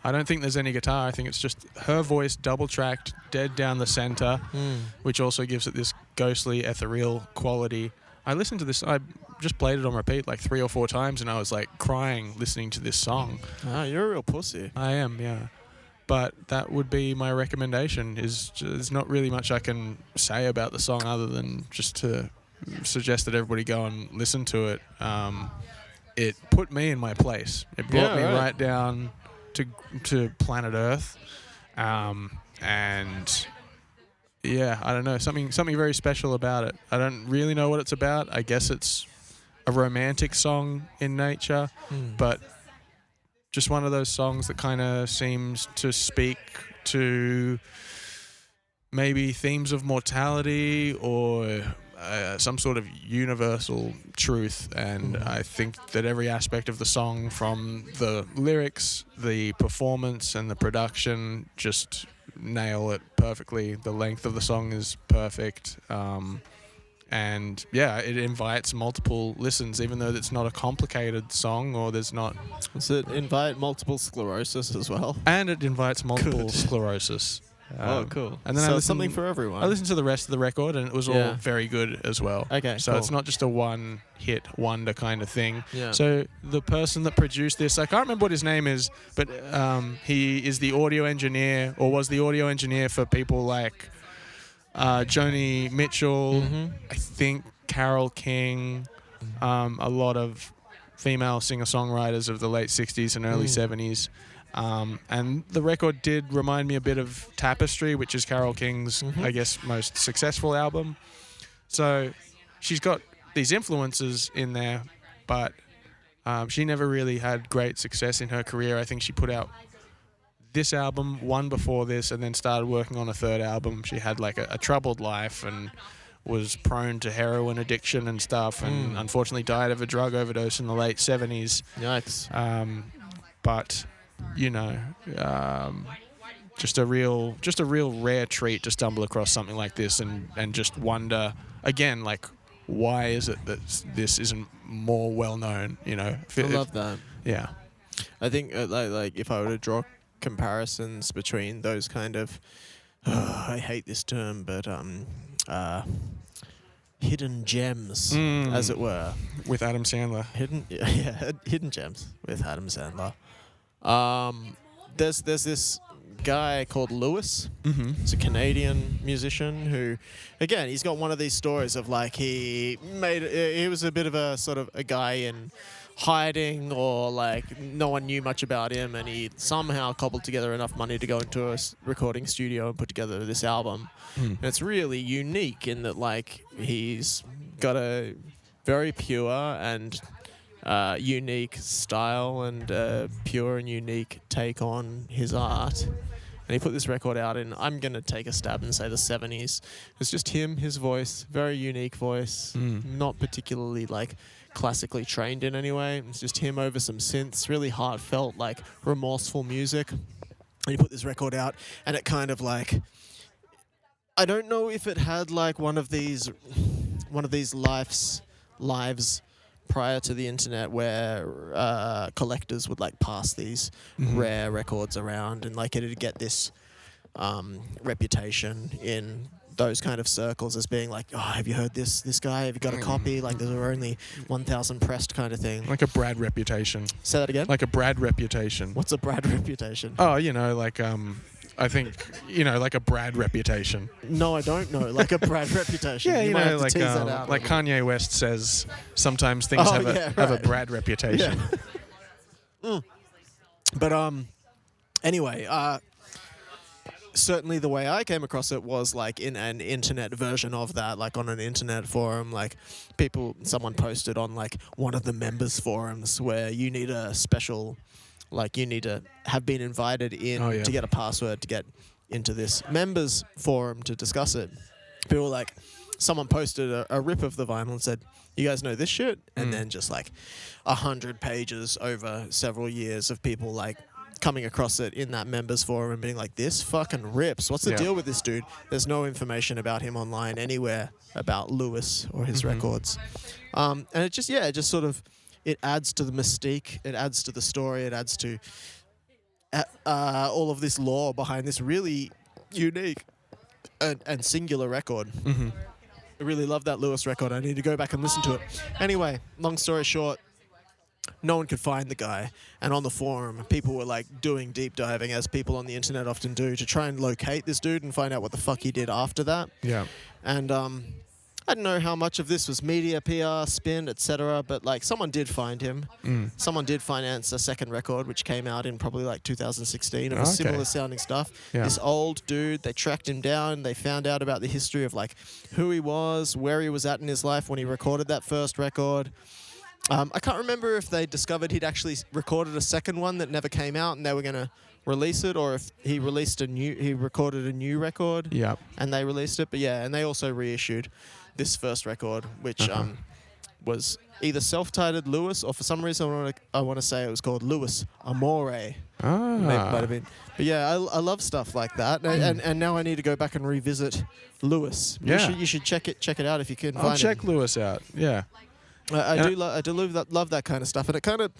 I don't think there's any guitar. I think it's just her voice double-tracked, dead down the center, which also gives it this ghostly, ethereal quality. I listened to this, I just played it on repeat like 3 or 4 times, and I was like crying listening to this song. Ah, you're a real pussy. I am, yeah. But that would be my recommendation. There's not really much I can say about the song other than just to suggest that everybody go and listen to it. It put me in my place. It brought me right down to planet Earth. And yeah, I don't know, something very special about it. I don't really know what it's about. I guess it's a romantic song in nature, but just one of those songs that kind of seems to speak to maybe themes of mortality or some sort of universal truth. And I think that every aspect of the song, from the lyrics, the performance, and the production, just nail it perfectly. The length of the song is perfect. And yeah, it invites multiple listens, even though it's not a complicated song or there's not. Does it invite multiple sclerosis as well? And it invites multiple Good. sclerosis. Cool. And then so something for everyone. I listened to the rest of the record, and it was all Yeah. very good as well. Okay, so cool. it's not just a one-hit wonder kind of thing. Yeah. So the person that produced this, I can't remember what his name is, but he is the audio engineer, or was the audio engineer for people like Joni Mitchell, I think Carole King, a lot of female singer-songwriters of the late 60s and early 70s. And the record did remind me a bit of Tapestry, which is Carole King's, I guess, most successful album. So she's got these influences in there, but she never really had great success in her career. I think she put out this album, one before this, and then started working on a third album. She had like a troubled life and was prone to heroin addiction and stuff, and unfortunately died of a drug overdose in the late 70s. Yikes. But you know, just a real rare treat to stumble across something like this and just wonder again, like, why is it that this isn't more well known? You know, I love that. Yeah, I think like if I were to draw comparisons between those kind of, I hate this term, but hidden gems, as it were, with Adam Sandler. Hidden gems with Adam Sandler. There's this guy called Lewis. He's a Canadian musician who, again, he's got one of these stories of like he was a bit of a sort of a guy in hiding, or like no one knew much about him, and he somehow cobbled together enough money to go into a recording studio and put together this album. And it's really unique in that like he's got a very pure and unique style and pure and unique take on his art. And he put this record out in, I'm going to take a stab and say the 70s. It's just him, his voice, very unique voice, not particularly like classically trained in any way. It's just him over some synths, really heartfelt, like remorseful music. And he put this record out, and it kind of like, I don't know if it had like one of these lives prior to the internet where collectors would like pass these rare records around, and like it'd get this reputation in those kind of circles as being like, oh, have you heard this guy? Have you got a copy? Like there were only 1,000 pressed kind of thing. Like a Brad reputation. Say that again? Like a Brad reputation. What's a Brad reputation? Oh, you know, like I think, you know, like a Brad reputation. No, I don't know. Like a Brad reputation. Yeah, you might know, have to like tease that out like a little. Kanye West says sometimes things have a right. Brad reputation. Yeah. But anyway, certainly the way I came across it was like in an internet version of that, like on an internet forum, like someone posted on like one of the members forums where you need a special, like you need to have been invited in to get a password to get into this members forum to discuss it. People were like, someone posted a rip of the vinyl and said, you guys know this shit? And then just like 100 pages over several years of people like coming across it in that members forum and being like, this fucking rips. What's the deal with this dude? There's no information about him online anywhere about Lewis or his records. And it just sort of, it adds to the mystique, it adds to the story, it adds to all of this lore behind this really unique and singular record. I really love that Lewis record. I need to go back and listen to it. Anyway, long story short, no one could find the guy. And on the forum, people were like doing deep diving, as people on the internet often do, to try and locate this dude and find out what the fuck he did after that. Yeah. And I don't know how much of this was media, PR, spin, etc. But like someone did find him. Someone did finance a second record, which came out in probably like 2016 of similar sounding stuff. Yeah. This old dude, they tracked him down. They found out about the history of like who he was, where he was at in his life when he recorded that first record. I can't remember if they discovered he'd actually recorded a second one that never came out and they were going to release it, or if he recorded a new record and they released it. But yeah, and they also reissued this first record, which was either self-titled Lewis, or for some reason I want to say it was called Lewis Amore. Might have been. But yeah, I love stuff like that, and now I need to go back and revisit Lewis. Yeah. You should check it out if you can. I'll check Lewis out. Yeah. I do love that kind of stuff, and it kind of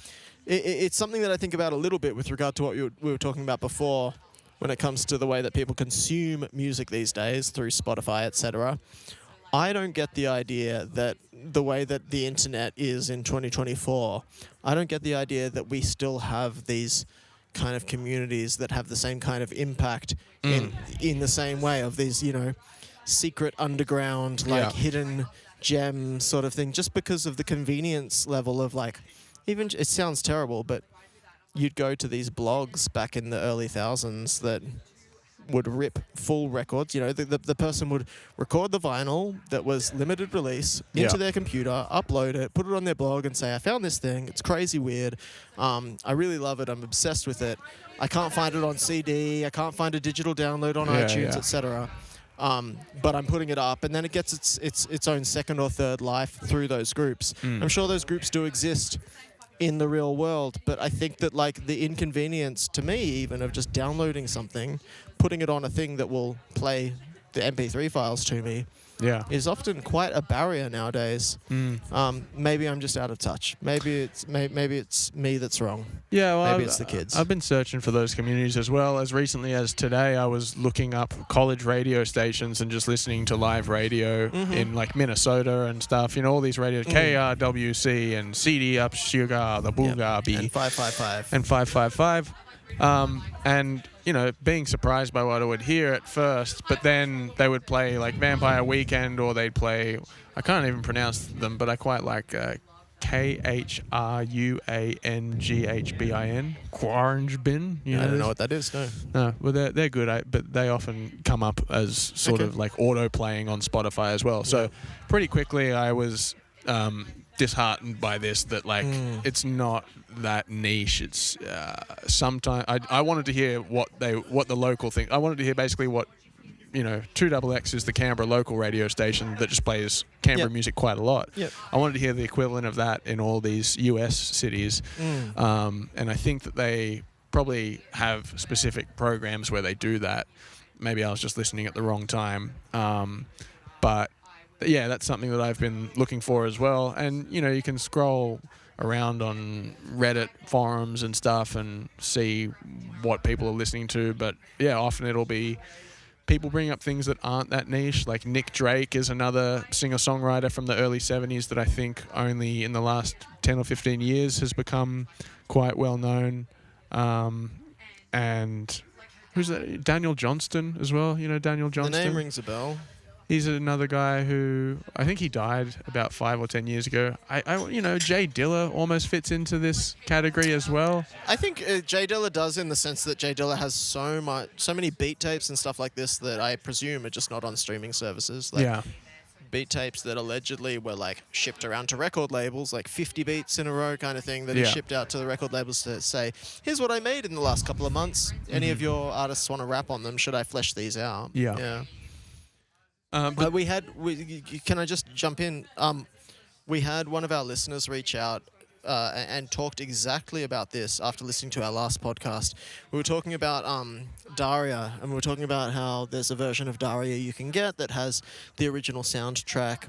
it's something that I think about a little bit with regard to what we were talking about before, when it comes to the way that people consume music these days through Spotify, etc. I don't get the idea that the way that the internet is in 2024, I don't get the idea that we still have these kind of communities that have the same kind of impact in the same way of these, secret underground, hidden gem sort of thing, just because of the convenience level of even, it sounds terrible, but you'd go to these blogs back in the early thousands that would rip full records. The person would record the vinyl that was limited release into their computer, upload it, put it on their blog and say, I found this thing. It's crazy weird. I really love it. I'm obsessed with it. I can't find it on CD. I can't find a digital download on iTunes, etc. But I'm putting it up, and then it gets its own second or third life through those groups. I'm sure those groups do exist in the real world, but I think that the inconvenience to me even of just downloading something, putting it on a thing that will play the MP3 files to me is often quite a barrier nowadays. Maybe I'm just out of touch. Maybe it's me that's wrong. Yeah, well, maybe it's the kids. I've been searching for those communities as well. As recently as today, I was looking up college radio stations and just listening to live radio in Minnesota and stuff. All these radios, KRWC and CD Up Sugar, the Boogabi. And 555. And 555. And being surprised by what I would hear at first, but then they would play Vampire Weekend, or they'd play, I can't even pronounce them, but I quite like KHRUANGHBIN, Quarangebin. I don't know what that is, no. No, well, they're good, but they often come up as sort of auto playing on Spotify as well. So pretty quickly I was disheartened by this, that it's not that niche. It's sometimes I wanted to hear what the local thing. I wanted to hear basically what 2XX is the Canberra local radio station that just plays Canberra music quite a lot. I wanted to hear the equivalent of that in all these US cities, and I think that they probably have specific programs where they do that. Maybe I was just listening at the wrong time, but yeah, that's something that I've been looking for as well. And, you can scroll around on Reddit forums and stuff and see what people are listening to. But, yeah, often it'll be people bring up things that aren't that niche. Like Nick Drake is another singer-songwriter from the early 70s that I think only in the last 10 or 15 years has become quite well known. And who's that? Daniel Johnston as well. Daniel Johnston. The name rings a bell. He's another guy who I think he died about 5 or 10 years ago. Jay Dilla almost fits into this category as well. I think Jay Dilla does, in the sense that Jay Dilla has so many beat tapes and stuff like this that I presume are just not on streaming services. Beat tapes that allegedly were shipped around to record labels, 50 beats in a row kind of thing that is shipped out to the record labels to say, here's what I made in the last couple of months. Any of your artists want to rap on them? Should I flesh these out? Yeah. Can I just jump in? We had one of our listeners reach out and talked exactly about this after listening to our last podcast. We were talking about Daria, and we were talking about how there's a version of Daria you can get that has the original soundtrack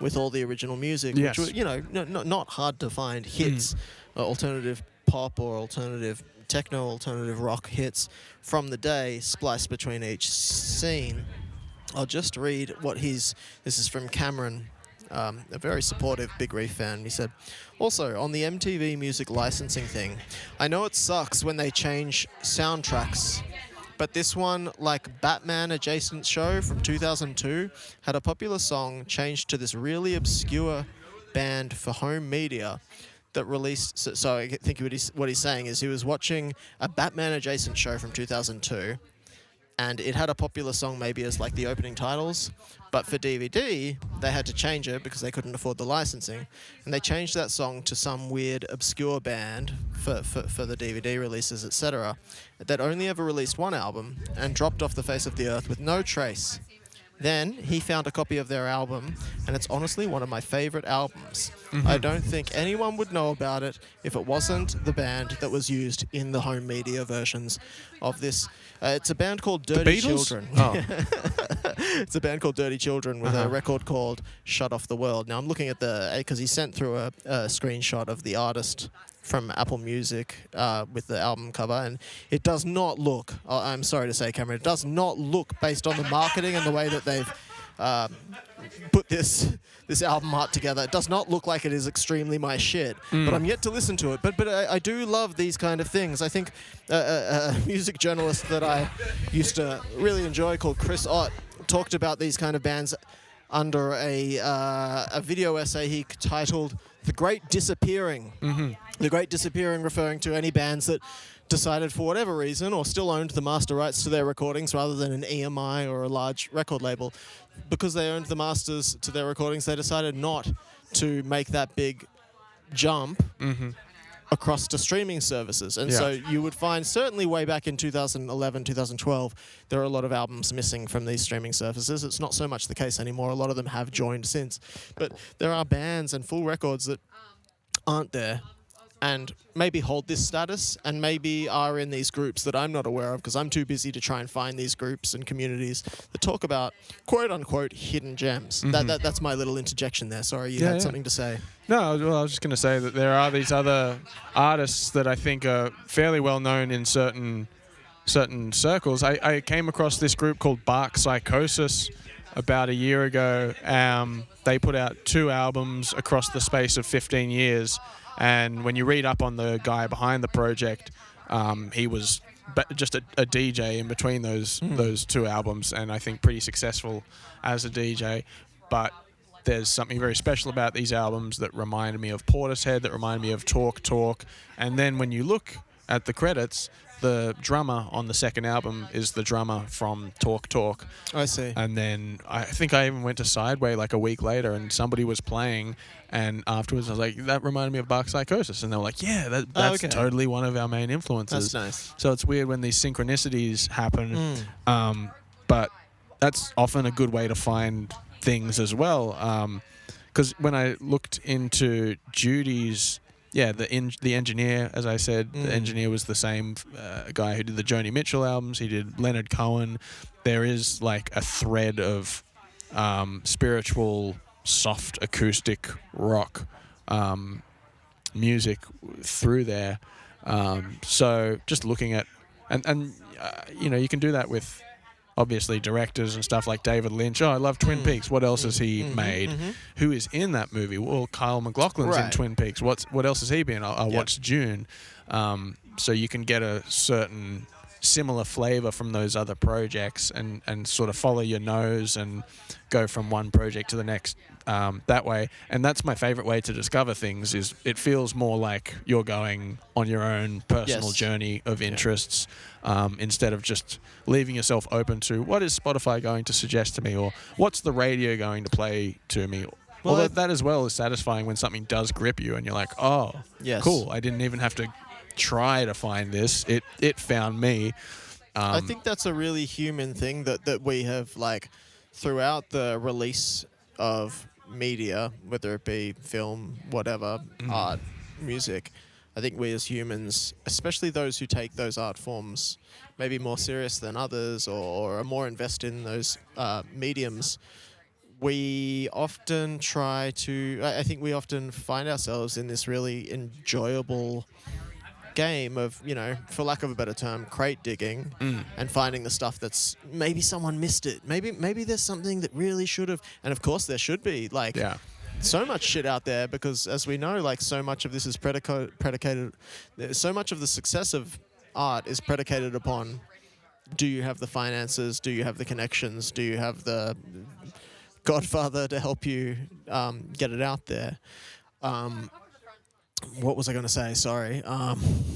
with all the original music, which were, not hard to find hits, alternative pop or alternative techno, alternative rock hits from the day, spliced between each scene. I'll just read what this is from Cameron, a very supportive Big Reef fan. He said, also, on the MTV music licensing thing, I know it sucks when they change soundtracks, but this one, Batman adjacent show from 2002, had a popular song changed to this really obscure band for home media that released... So I think what he's saying is he was watching a Batman adjacent show from 2002, and it had a popular song maybe as the opening titles, but for DVD they had to change it because they couldn't afford the licensing, and they changed that song to some weird obscure band for the DVD releases, etc., that only ever released one album and dropped off the face of the earth with no trace. Then he found a copy of their album, and it's honestly one of my favorite albums. Mm-hmm. I don't think anyone would know about it if it wasn't the band that was used in the home media versions of this. It's a band called Dirty Beatles? Children. Oh. It's a band called Dirty Children with a record called Shut Off the World. Now I'm looking at because he sent through a screenshot of the artist from Apple Music with the album cover, and it does not look, I'm sorry to say, Cameron, it does not look, based on the marketing and the way that they've put this album art together, it does not look like it is extremely my shit, but I'm yet to listen to it. But I do love these kind of things. I think a music journalist that I used to really enjoy called Chris Ott talked about these kind of bands under a video essay he titled The Great Disappearing. Mm-hmm. The Great Disappearing, referring to any bands that decided for whatever reason or still owned the master rights to their recordings rather than an EMI or a large record label. Because they owned the masters to their recordings, they decided not to make that big jump across to streaming services. And so you would find, certainly way back in 2011, 2012, there are a lot of albums missing from these streaming services. It's not so much the case anymore. A lot of them have joined since. But there are bands and full records that aren't there and maybe hold this status and maybe are in these groups that I'm not aware of because I'm too busy to try and find these groups and communities that talk about quote-unquote hidden gems. That's my little interjection there. Sorry, you had something to say. No, well, I was just going to say that there are these other artists that I think are fairly well known in certain circles. I came across this group called Bark Psychosis about a year ago. They put out 2 albums across the space of 15 years. And when you read up on the guy behind the project, he was just a DJ in between those 2 albums, and I think pretty successful as a DJ. But there's something very special about these albums that reminded me of Portishead, that reminded me of Talk Talk. And then when you look at the credits, the drummer on the second album is the drummer from Talk Talk. I see. And then I think I even went to Sideway like a week later and somebody was playing, and afterwards I was like, that reminded me of Bark Psychosis. And they were like, yeah, that's totally one of our main influences. That's nice. So it's weird when these synchronicities happen, but that's often a good way to find things as well. Because when I looked into Judy's, the engineer, as I said, the engineer was the same guy who did the Joni Mitchell albums. He did Leonard Cohen. There is like a thread of spiritual, soft acoustic rock music through there. So just looking at, and you can do that with obviously directors and stuff like David Lynch. Oh, I love Twin Peaks. What else has he made? Who is in that movie? Well, Kyle MacLachlan's in Twin Peaks. What else has he been? I watched June. So you can get a certain similar flavor from those other projects and sort of follow your nose and go from one project to the next that way. And that's my favorite way to discover things, is it feels more like you're going on your own personal journey of interests instead of just leaving yourself open to what is Spotify going to suggest to me, or what's the radio going to play to me. Well, although that as well is satisfying when something does grip you and you're like, oh, cool, I didn't even have to try to find this. It found me. I think that's a really human thing that we have, like, throughout the release of media, whether it be film, whatever, art, music. I think we as humans, especially those who take those art forms maybe more serious than others, or are more invested in those mediums, we often I think we often find ourselves in this really enjoyable game of, for lack of a better term, crate digging and finding the stuff that's maybe someone missed it. Maybe there's something that really should have, and of course there should be, so much shit out there, because as we know, so much of this is predicated, so much of the success of art is predicated upon, do you have the finances, do you have the connections, do you have the godfather to help you get it out there. What was I going to say? Sorry.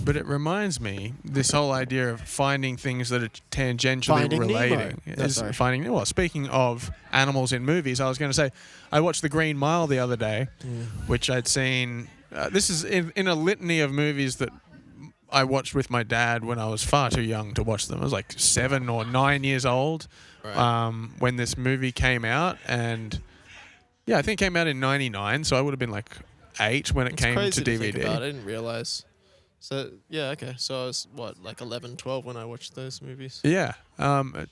But it reminds me, this whole idea of finding things that are tangentially relating. Finding Nemo. Well, speaking of animals in movies, I was going to say, I watched The Green Mile the other day, which I'd seen. This is in a litany of movies that I watched with my dad when I was far too young to watch them. I was like 7 or 9 years old when this movie came out, and I think it came out in '99, so I would have been like 8 when it came crazy to DVD. Think about. I didn't realize. So okay. So I was like 11, 12 when I watched those movies. Yeah,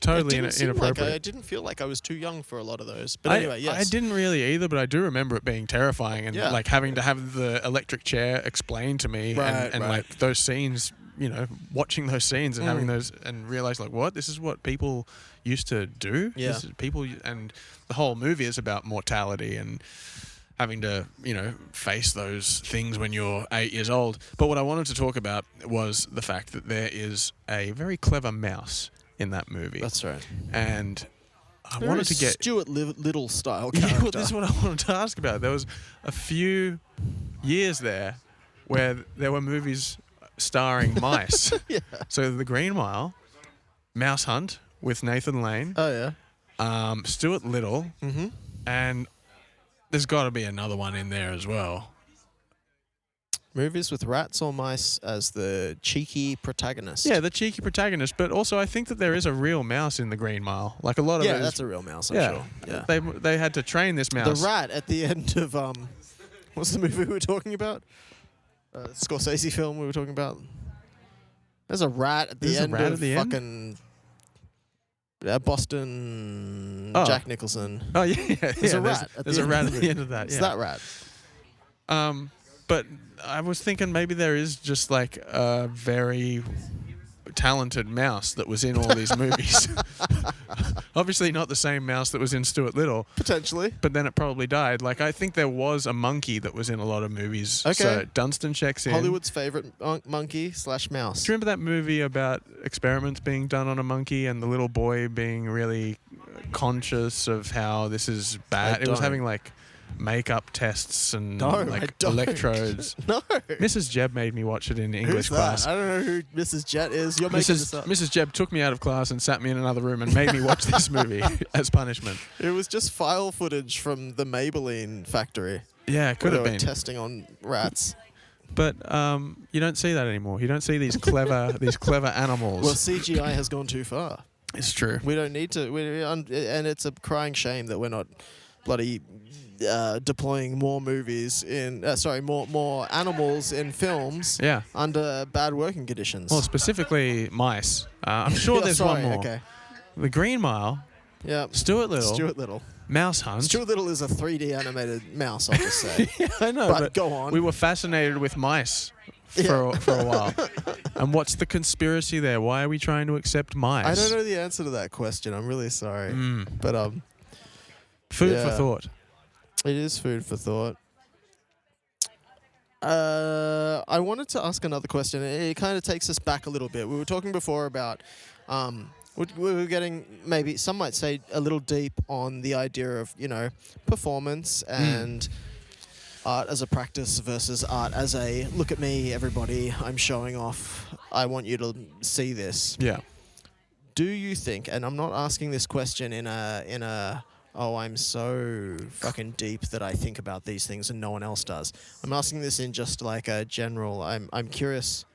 totally inappropriate. I didn't feel like I was too young for a lot of those. But anyway, yes. I didn't really either, but I do remember it being terrifying and like having to have the electric chair explained to me and like those scenes, watching those scenes and having those and realize like, what? This is what people used to do? Yeah. This is and the whole movie is about mortality and having to, face those things when you're 8 years old. But what I wanted to talk about was the fact that there is a very clever mouse in that movie. That's right. And I Very wanted to get Stuart Little style character. Yeah, well, this is what I wanted to ask about. There was a few years there where there were movies starring mice. Yeah. So The Green Mile, Mouse Hunt with Nathan Lane. Oh yeah. Stuart Little, Mm-hmm. and there's got to be another one in there as well. Movies with rats or mice as the cheeky protagonist. Yeah, the cheeky protagonist. But also, I think that there is a real mouse in The Green Mile. Like a lot of it. Yeah, is, that's a real mouse. I'm sure. Yeah. They had to train this mouse. The rat at the end of what's the movie we were talking about? Scorsese film we were talking about. There's a rat at the end of fucking Boston Jack Nicholson. Oh yeah, There's a rat. There's a rat at the end of that. It's that rat. But I was thinking maybe there is just like a very talented mouse that was in all these movies. Obviously not the same mouse that was in Stuart Little. Potentially. But then it probably died. Like, I think there was a monkey that was in a lot of movies. Okay. So Dunstan checks in. Hollywood's favourite monkey / mouse. Do you remember that movie about experiments being done on a monkey and the little boy being really conscious of how this is bad? It was having like makeup tests and electrodes. No. Mrs. Jebb made me watch it in English Who's class. That? I don't know who Mrs. Jett is. You're making this up. Mrs. Jebb took me out of class and sat me in another room and made me watch this movie as punishment. It was just file footage from the Maybelline factory. Yeah, it could have been testing on rats. But you don't see that anymore. You don't see these clever animals. Well, CGI has gone too far. It's true. We don't need to. And it's a crying shame that we're not bloody deploying more movies in more animals in films under bad working conditions. Well, specifically mice. I'm sure there's one more. Okay. The Green Mile. Yeah. Stuart Little. Mouse Hunt. Stuart Little is a 3D animated mouse, I'll just say. Yeah, I know. But go on. We were fascinated with mice for a while. And what's the conspiracy there? Why are we trying to accept mice? I don't know the answer to that question. I'm really sorry. But food for thought. It is food for thought. I wanted to ask another question. It kind of takes us back a little bit. We were talking before about we were getting, maybe some might say, a little deep on the idea of, performance and art as a practice versus art as a, look at me, everybody, I'm showing off. I want you to see this. Yeah. Do you think, and I'm not asking this question in a I'm so fucking deep that I think about these things and no one else does. I'm asking this in just like a general, I'm curious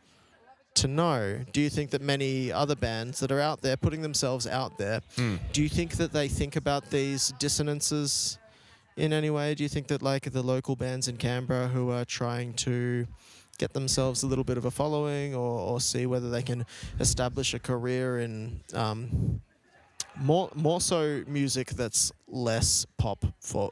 to know, do you think that many other bands that are out there putting themselves out there, do you think that they think about these dissonances in any way? Do you think that like the local bands in Canberra who are trying to get themselves a little bit of a following or see whether they can establish a career in more so music that's less pop for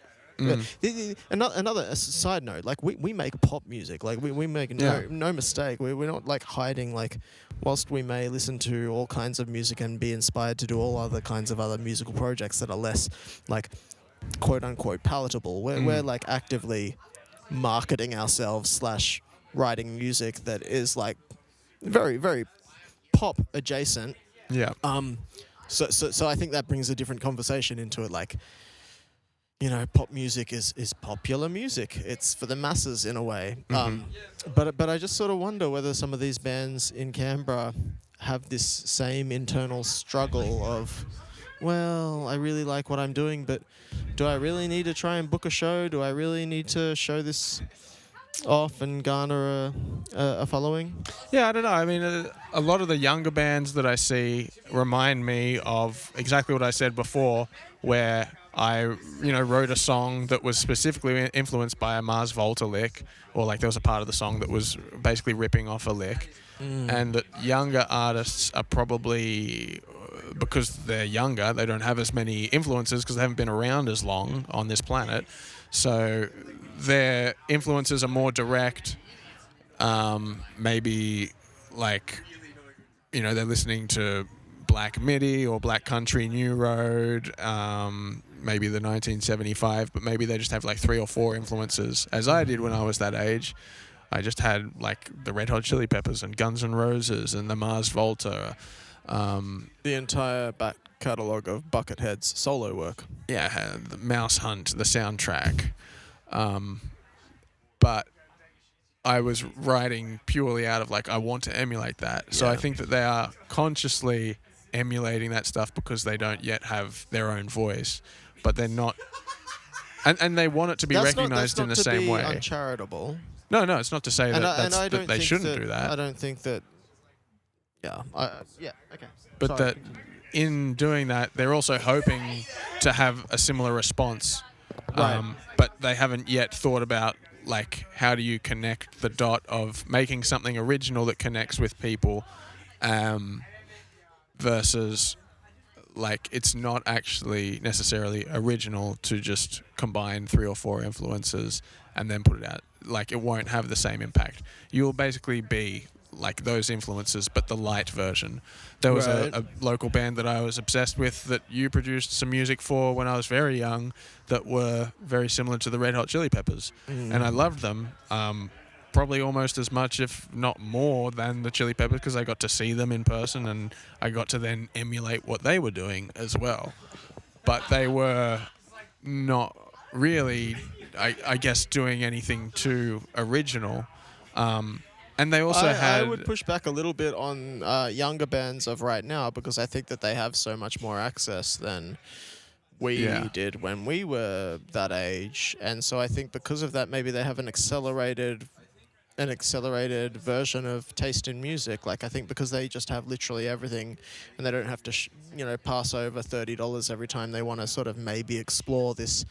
another side note, like we make pop music, like we make no mistake, we're not like hiding, like whilst we may listen to all kinds of music and be inspired to do all other kinds of other musical projects that are less like quote unquote palatable, we're like actively marketing ourselves / writing music that is like very, very pop adjacent. Yeah. So I think that brings a different conversation into it. Like, pop music is popular music. It's for the masses in a way. But I just sort of wonder whether some of these bands in Canberra have this same internal struggle of, well, I really like what I'm doing, but do I really need to try and book a show? Do I really need to show this off and garner a following? Yeah, I don't know. I mean, a lot of the younger bands that I see remind me of exactly what I said before, where I, wrote a song that was specifically influenced by a Mars Volta lick, or like there was a part of the song that was basically ripping off a lick. And that younger artists are probably, because they're younger, they don't have as many influences because they haven't been around as long on this planet. So their influences are more direct. Maybe like, they're listening to Black Midi or Black Country New Road, maybe the 1975, but maybe they just have like 3 or 4 influences, as I did when I was that age. I just had like the Red Hot Chili Peppers and Guns N' Roses and the Mars Volta. The entire back catalogue of Buckethead's solo work. Yeah, I had the Mouse Hunt, the soundtrack. But I was writing purely out of like, I want to emulate that. So I think that they are consciously emulating that stuff because they don't yet have their own voice, but they're not, and they want it to be recognized in the same way. That's not to be uncharitable. No, it's not to say that they shouldn't do that. I don't think that. Yeah. Okay. But Sorry. that in doing that, they're also hoping to have a similar response. Right. But they haven't yet thought about like how do you connect the dot of making something original that connects with people, versus like it's not actually necessarily original to just combine 3 or 4 influences and then put it out. Like it won't have the same impact. You'll basically be like those influences, but the light version. There was a local band that I was obsessed with that you produced some music for when I was very young that were very similar to the Red Hot Chili Peppers. And I loved them, probably almost as much, if not more, than the Chili Peppers because I got to see them in person and I got to then emulate what they were doing as well. But they were not really, I guess, doing anything too original. And they also had... I would push back a little bit on younger bands of right now because I think that they have so much more access than we did when we were that age. And so I think because of that, maybe they have an accelerated version of taste in music. Like I think because they just have literally everything and they don't have to, pass over $30 every time they want to sort of maybe explore this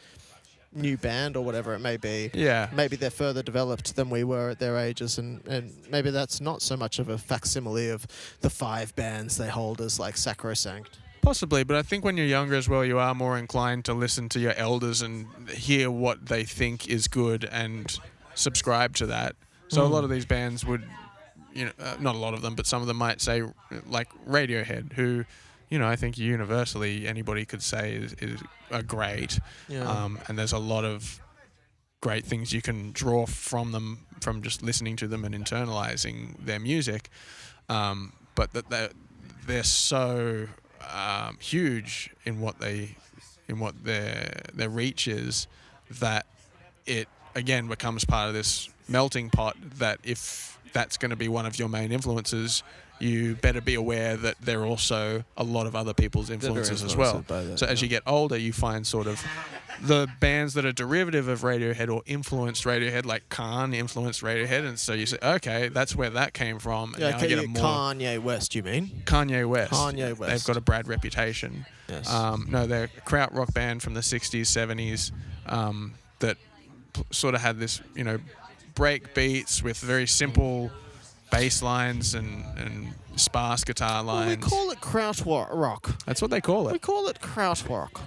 new band or whatever it may be. Yeah. Maybe they're further developed than we were at their ages, and maybe that's not so much of a facsimile of the 5 bands they hold as like sacrosanct. Possibly, but I think when you're younger as well, you are more inclined to listen to your elders and hear what they think is good and subscribe to that. So a lot of these bands would, not a lot of them, but some of them might say like Radiohead, who, I think universally anybody could say is are great. Yeah. And there's a lot of great things you can draw from them from just listening to them and internalizing their music. But that they're so huge in what their reach is that it again becomes part of this melting pot that if that's going to be one of your main influences, you better be aware that there are also a lot of other people's influences as well. So as you get older, you find sort of the bands that are derivative of Radiohead or influenced Radiohead, like Khan influenced Radiohead, and so you say, okay, that's where that came from. And Yeah, now I get a more Kanye West, you mean? Kanye West. Kanye West. They've got a bad reputation. Yes. No, they're a krautrock band from the 60s, 70s that sort of had this, break beats with very simple bass lines and sparse guitar lines. We call it krautrock. That's what they call it. We call it krautrock.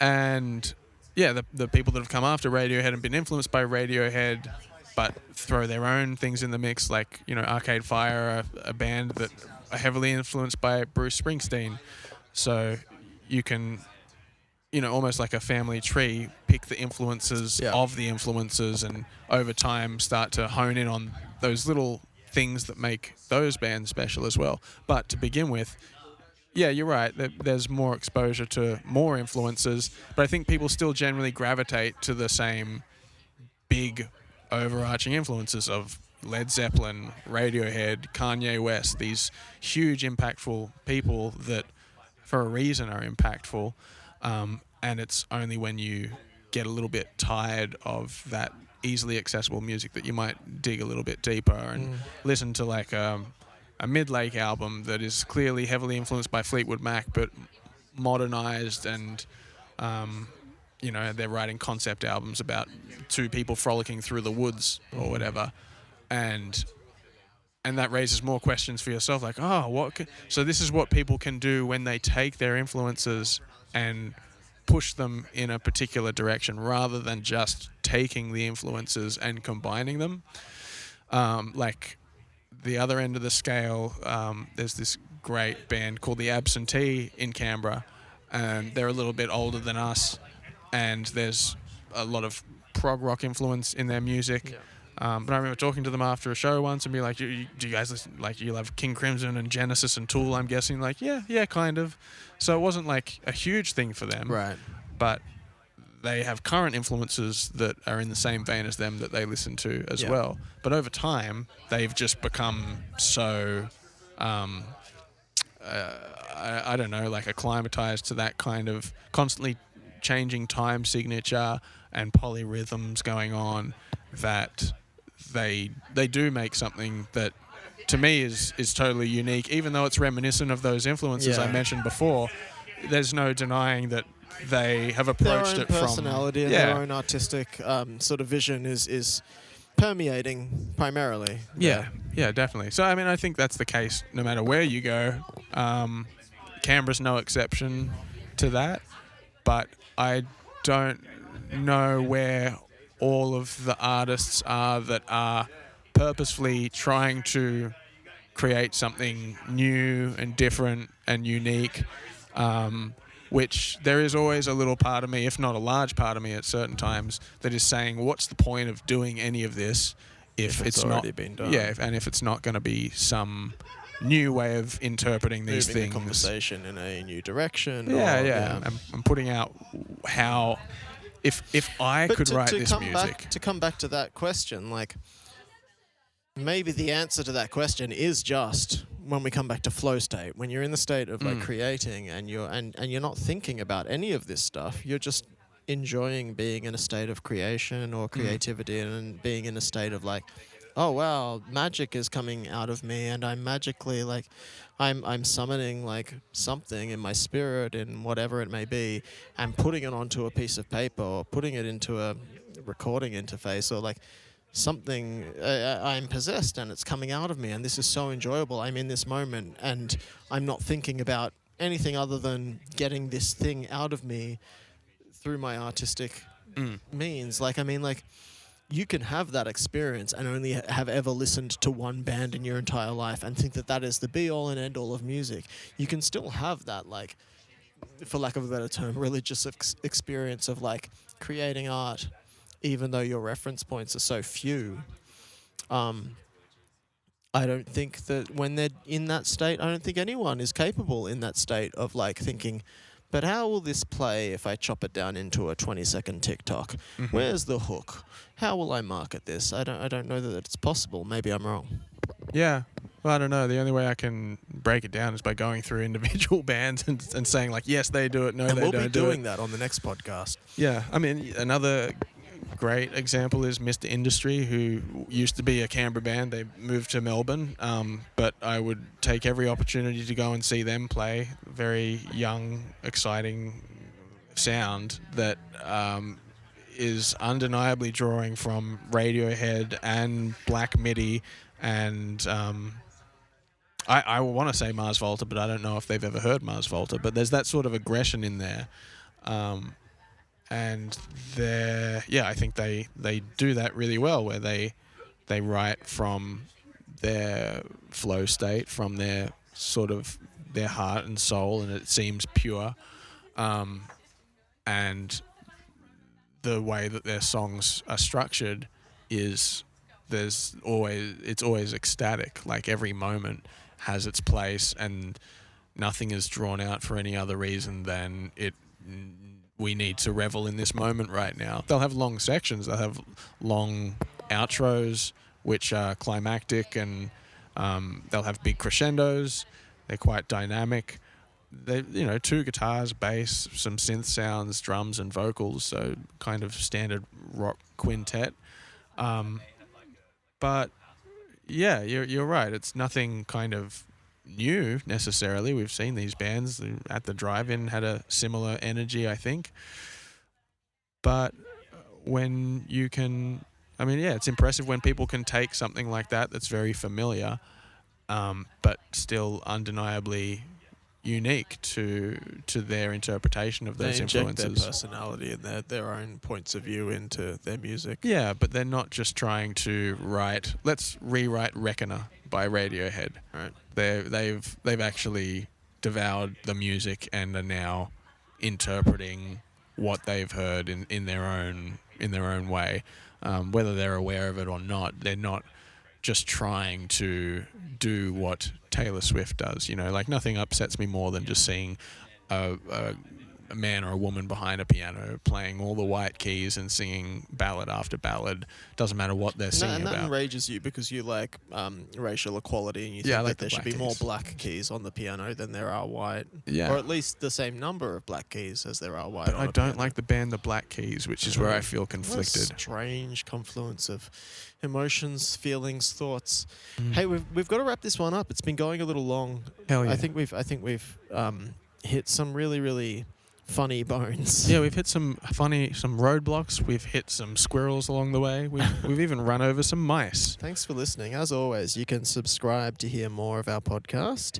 And yeah, the people that have come after Radiohead and been influenced by Radiohead, but throw their own things in the mix, like Arcade Fire, a band that are heavily influenced by Bruce Springsteen. So you can, almost like a family tree, pick the influences of the influences, and over time start to hone in on those little things that make those bands special as well. But to begin with, yeah, you're right. There's more exposure to more influences, but I think people still generally gravitate to the same big overarching influences of Led Zeppelin, Radiohead, Kanye West, these huge impactful people that for a reason are impactful. And it's only when you get a little bit tired of that easily accessible music, that you might dig a little bit deeper and listen to like a Mid-Lake album that is clearly heavily influenced by Fleetwood Mac, but modernized, and they're writing concept albums about two people frolicking through the woods or whatever, and that raises more questions for yourself, like, so this is what people can do when they take their influences and push them in a particular direction, rather than just taking the influences and combining them. Like the other end of the scale, there's this great band called The Absentee in Canberra, and they're a little bit older than us, and there's a lot of prog rock influence in their music. But I remember talking to them after a show once and be like, do you guys listen, like, you love King Crimson and Genesis and Tool, I'm guessing? Like, yeah, kind of. So it wasn't like a huge thing for them. Right. But they have current influences that are in the same vein as them that they listen to as well. But over time, they've just become so, I don't know, like acclimatized to that kind of constantly changing time signature and polyrhythms going on, that they do make something that to me is totally unique, even though it's reminiscent of those influences I mentioned before. There's no denying that they have approached it from their own personality and their own artistic sort of vision is permeating primarily. Yeah, definitely. So I mean, I think that's the case no matter where you go. Canberra's no exception to that, but I don't know where all of the artists are that are purposefully trying to create something new and different and unique, which there is always a little part of me, if not a large part of me at certain times, that is saying, what's the point of doing any of this if it's already not been done? Yeah, and if it's not going to be some new way of interpreting these Moving things. the conversation in a new direction. I'm putting out how, if I could write this music. To come back to that question, like, maybe the answer to that question is just when we come back to flow state, when you're in the state of like creating and you're not thinking about any of this stuff, you're just enjoying being in a state of creation or creativity and being in a state of like, oh wow, magic is coming out of me, and I'm magically like, I'm summoning like something in my spirit, in whatever it may be, and putting it onto a piece of paper or putting it into a recording interface, or like something. I'm possessed and it's coming out of me, and this is so enjoyable. I'm in this moment and I'm not thinking about anything other than getting this thing out of me through my artistic means. Like, I mean, like, you can have that experience and only have ever listened to one band in your entire life and think that that is the be-all and end-all of music. You can still have that, like, for lack of a better term, religious experience of, like, creating art, even though your reference points are so few. I don't think that when they're in that state, I don't think anyone is capable in that state of, like, thinking, but how will this play if I chop it down into a 20-second TikTok? Where's the hook? How will I market this? I don't know that it's possible. Maybe I'm wrong. Yeah. Well, I don't know. The only way I can break it down is by going through individual bands and saying, like, yes, they do it. No, they don't do it. And we'll be doing that on the next podcast. Yeah. I mean, another great example is Mr. Industry, who used to be a Canberra band. They moved to Melbourne, but I would take every opportunity to go and see them play. Very young, exciting sound that is undeniably drawing from Radiohead and Black Midi and I want to say Mars Volta, but I don't know if they've ever heard Mars Volta, but there's that sort of aggression in there. And I think they do that really well, where they write from their flow state, from their sort of their heart and soul, and it seems pure. And the way that their songs are structured is it's always ecstatic. Like, every moment has its place, and nothing is drawn out for any other reason than we need to revel in this moment right now. They'll have long sections. They'll have long outros, which are climactic, and they'll have big crescendos. They're quite dynamic. they, 2 guitars, bass, some synth sounds, drums and vocals, so kind of standard rock quintet. But yeah, you're right. It's nothing kind of new necessarily. We've seen these bands at the drive-in had a similar energy, I think. But when you can, it's impressive when people can take something like that that's very familiar, but still undeniably unique to their interpretation of those influences. They inject their personality and their own points of view into their music. Yeah, but they're not just trying to let's rewrite Reckoner by Radiohead. Right. They've actually devoured the music and are now interpreting what they've heard in their own way. Whether they're aware of it or not, they're not just trying to do what Taylor Swift does. Nothing upsets me more than just seeing a man or a woman behind a piano playing all the white keys and singing ballad after ballad. Doesn't matter what they're singing about. And that enrages you because you like racial equality and you think that there should be more black keys on the piano than there are white. Yeah. Or at least the same number of black keys as there are white. But I don't like the band The Black Keys, which is where I feel conflicted. What a strange confluence of emotions, feelings, thoughts. Hey, we've got to wrap this one up. It's been going a little long. Hell yeah. I think we've hit some really, really funny bones. Yeah, we've hit some roadblocks. We've hit some squirrels along the way. We've even run over some mice. Thanks for listening. As always, you can subscribe to hear more of our podcast.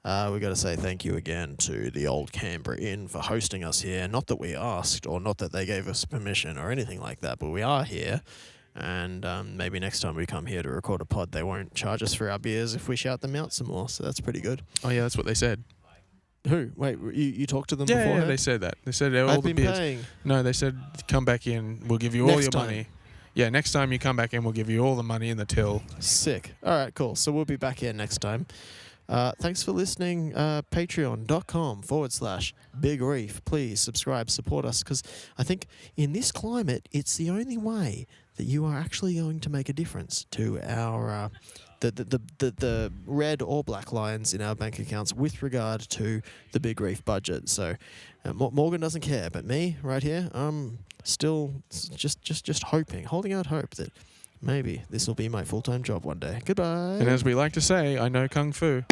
We've got to say thank you again to the Old Canberra Inn for hosting us here. Not that we asked or not that they gave us permission or anything like that, but we are here. And maybe next time we come here to record a pod, they won't charge us for our beers if we shout them out some more. So that's pretty good. Oh, yeah, that's what they said. Who? Wait, you talked to them beforehand? Yeah, they said that. They said all I've the been beers. paying. No, they said come back in. We'll give you all Next your time. money. Yeah, next time you come back in, we'll give you all the money in the till. Sick. All right, cool. So we'll be back here next time. Thanks for listening. Patreon.com/Big Reef. Please subscribe, support us, because I think in this climate, it's the only way that you are actually going to make a difference to our the red or black lines in our bank accounts with regard to the Big Reef budget. So Morgan doesn't care, but me right here, I'm still just hoping, holding out hope that maybe this will be my full-time job one day. Goodbye. And as we like to say, I know Kung Fu.